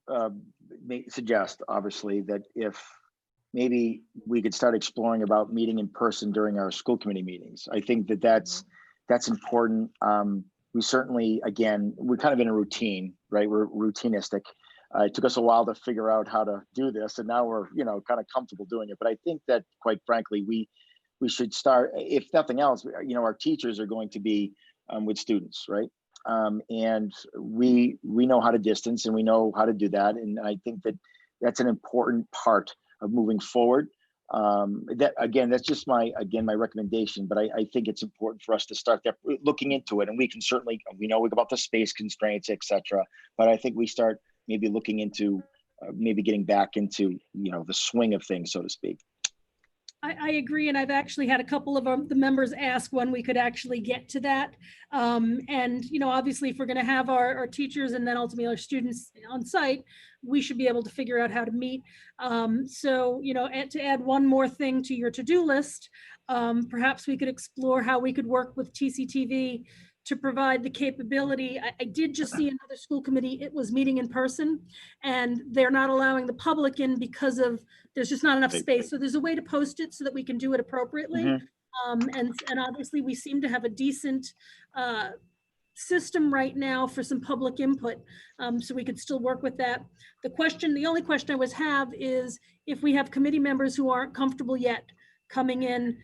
suggest, obviously, that if maybe we could start exploring about meeting in person during our school committee meetings. I think that that's important. We certainly, again, we're kind of in a routine, right? We're routinistic. It took us a while to figure out how to do this, and now we're, kind of comfortable doing it. But I think that, quite frankly, we should start, if nothing else, our teachers are going to be with students, right? And we know how to distance, and we know how to do that. And I think that that's an important part of moving forward. That again, that's just my recommendation, but I think it's important for us to start looking into it. And we can certainly, we know about the space constraints, et cetera, but I think we start maybe looking into maybe getting back into, the swing of things, so to speak. I agree, and I've actually had a couple of the members ask when we could actually get to that. And obviously, if we're going to have our teachers and then ultimately our students on site, we should be able to figure out how to meet. So to add one more thing to your to-do list, perhaps we could explore how we could work with TCTV to provide the capability. I did just see another school committee, it was meeting in person, and they're not allowing the public in because there's just not enough space. So there's a way to post it so that we can do it appropriately. And obviously we seem to have a decent system right now for some public input. So we could still work with that. The only question I always have is if we have committee members who aren't comfortable yet coming in,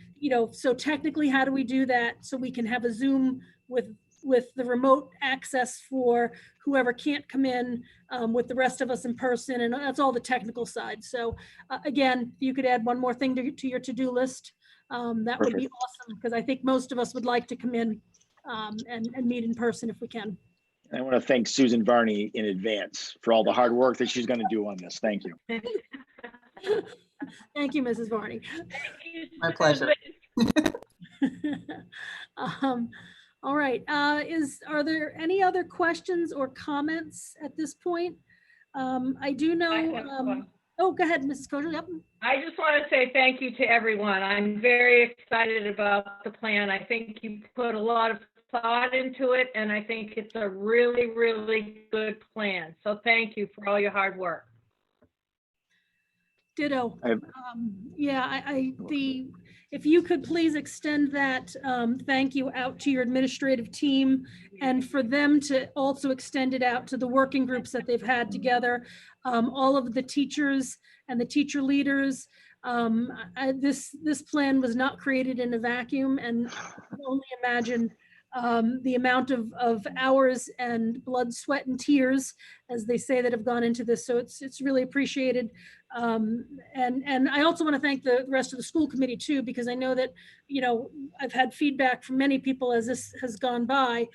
so technically how do we do that so we can have a Zoom with the remote access for whoever can't come in with the rest of us in person, and that's all the technical side. So again, if you could add one more thing to your to-do list, that would be awesome, because I think most of us would like to come in and meet in person if we can. I want to thank Susan Varney in advance for all the hard work that she's going to do on this. Thank you. Thank you, Mrs. Varney. My pleasure. All right. Are there any other questions or comments at this point? I do know. Oh, go ahead, Mrs. Kojal. Yep. I just want to say thank you to everyone. I'm very excited about the plan. I think you put a lot of thought into it, and I think it's a really, really good plan. So thank you for all your hard work. Ditto. I- Yeah, if you could please extend that thank you out to your administrative team, and for them to also extend it out to the working groups that they've had together, all of the teachers and the teacher leaders. This plan was not created in a vacuum, and I can only imagine the amount of hours and blood, sweat, and tears, as they say, that have gone into this. So it's really appreciated. And I also want to thank the rest of the school committee too, because I know that, I've had feedback from many people as this has gone by,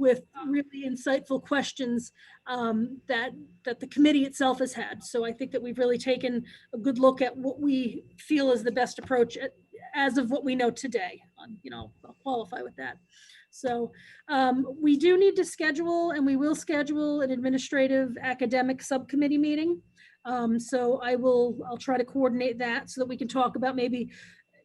with really insightful questions that the committee itself has had. So I think that we've really taken a good look at what we feel is the best approach as of what we know today. I'll qualify with that. So we do need to schedule, and we will schedule, an administrative academic subcommittee meeting. So I'll try to coordinate that so that we can talk about maybe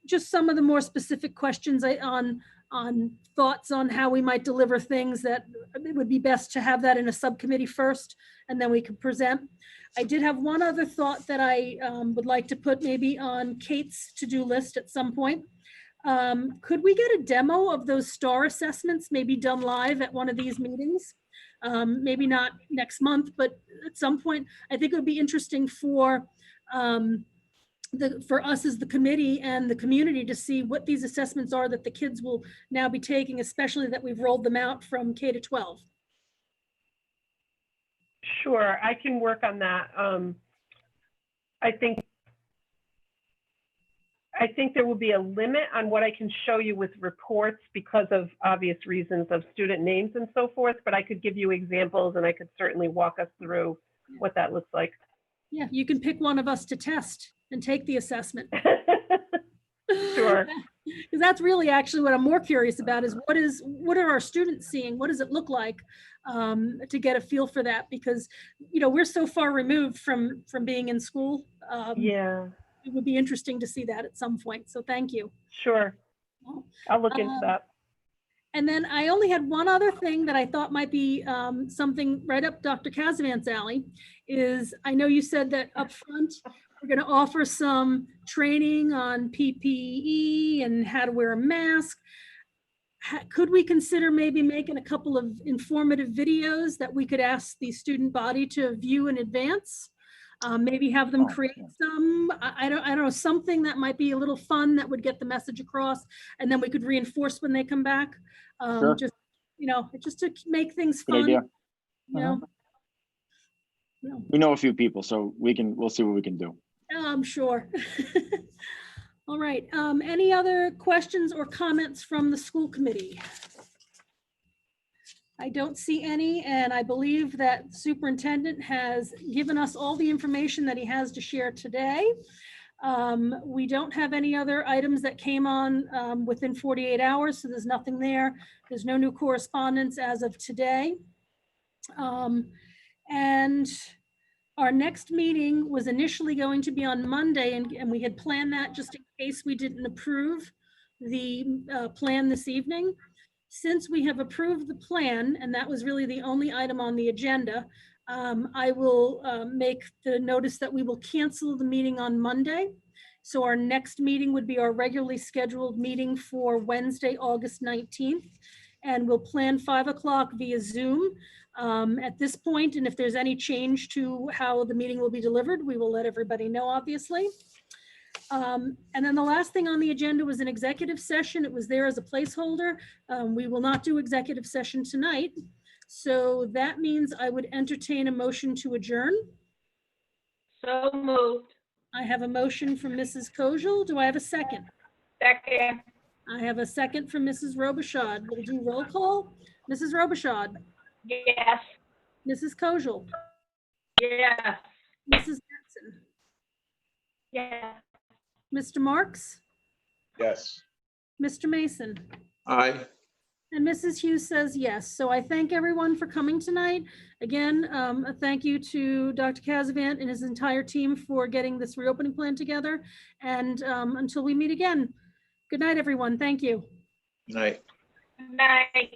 just some of the more specific questions on thoughts on how we might deliver things, that it would be best to have that in a subcommittee first, and then we can present. I did have one other thought that I would like to put maybe on Kate's to-do list at some point. Could we get a demo of those STAR assessments, maybe done live at one of these meetings? Maybe not next month, but at some point. I think it would be interesting for us as the committee and the community to see what these assessments are that the kids will now be taking, especially that we've rolled them out from K to 12. Sure, I can work on that. I think there will be a limit on what I can show you with reports because of obvious reasons of student names and so forth, but I could give you examples, and I could certainly walk us through what that looks like. Yeah, you can pick one of us to test and take the assessment. Sure. Because that's really actually what I'm more curious about, is what are our students seeing? What does it look like, to get a feel for that? Because, we're so far removed from being in school. Yeah. It would be interesting to see that at some point. So thank you. Sure. I'll look into that. And then I only had one other thing that I thought might be something right up Dr. Casavant's alley, is I know you said that up front, we're going to offer some training on PPE and how to wear a mask. Could we consider maybe making a couple of informative videos that we could ask the student body to view in advance? Maybe have them create some, I don't know, something that might be a little fun that would get the message across, and then we could reinforce when they come back. Sure. Just to make things Good fun. idea. No, We know a few people, so we'll see what we can do. I'm sure. All right. Any other questions or comments from the school committee? I don't see any, and I believe that the superintendent has given us all the information that he has to share today. We don't have any other items that came on within 48 hours, so there's nothing there. There's no new correspondence as of today. And our next meeting was initially going to be on Monday, and we had planned that just in case we didn't approve the plan this evening. Since we have approved the plan, and that was really the only item on the agenda, I will make the notice that we will cancel the meeting on Monday. So our next meeting would be our regularly scheduled meeting for Wednesday, August 19th. And we'll plan 5 o'clock via Zoom at this point. And if there's any change to how the meeting will be delivered, we will let everybody know, obviously. And then the last thing on the agenda was an executive session. It was there as a placeholder. We will not do executive session tonight. So that means I would entertain a motion to adjourn. So moved. I have a motion from Mrs. Kojal. Do I have a second? Second. I have a second from Mrs. Robichaud. We'll do roll call. Mrs. Robichaud, Yes. Mrs. Kojal, Yes. Mrs. Jackson, Yes. Mr. Marks, Yes. Mr. Mason, Aye. and Mrs. Hughes says yes. So I thank everyone for coming tonight. Again, a thank you to Dr. Casavant and his entire team for getting this reopening plan together. And until we meet again, good night, everyone. Thank you. Night. night.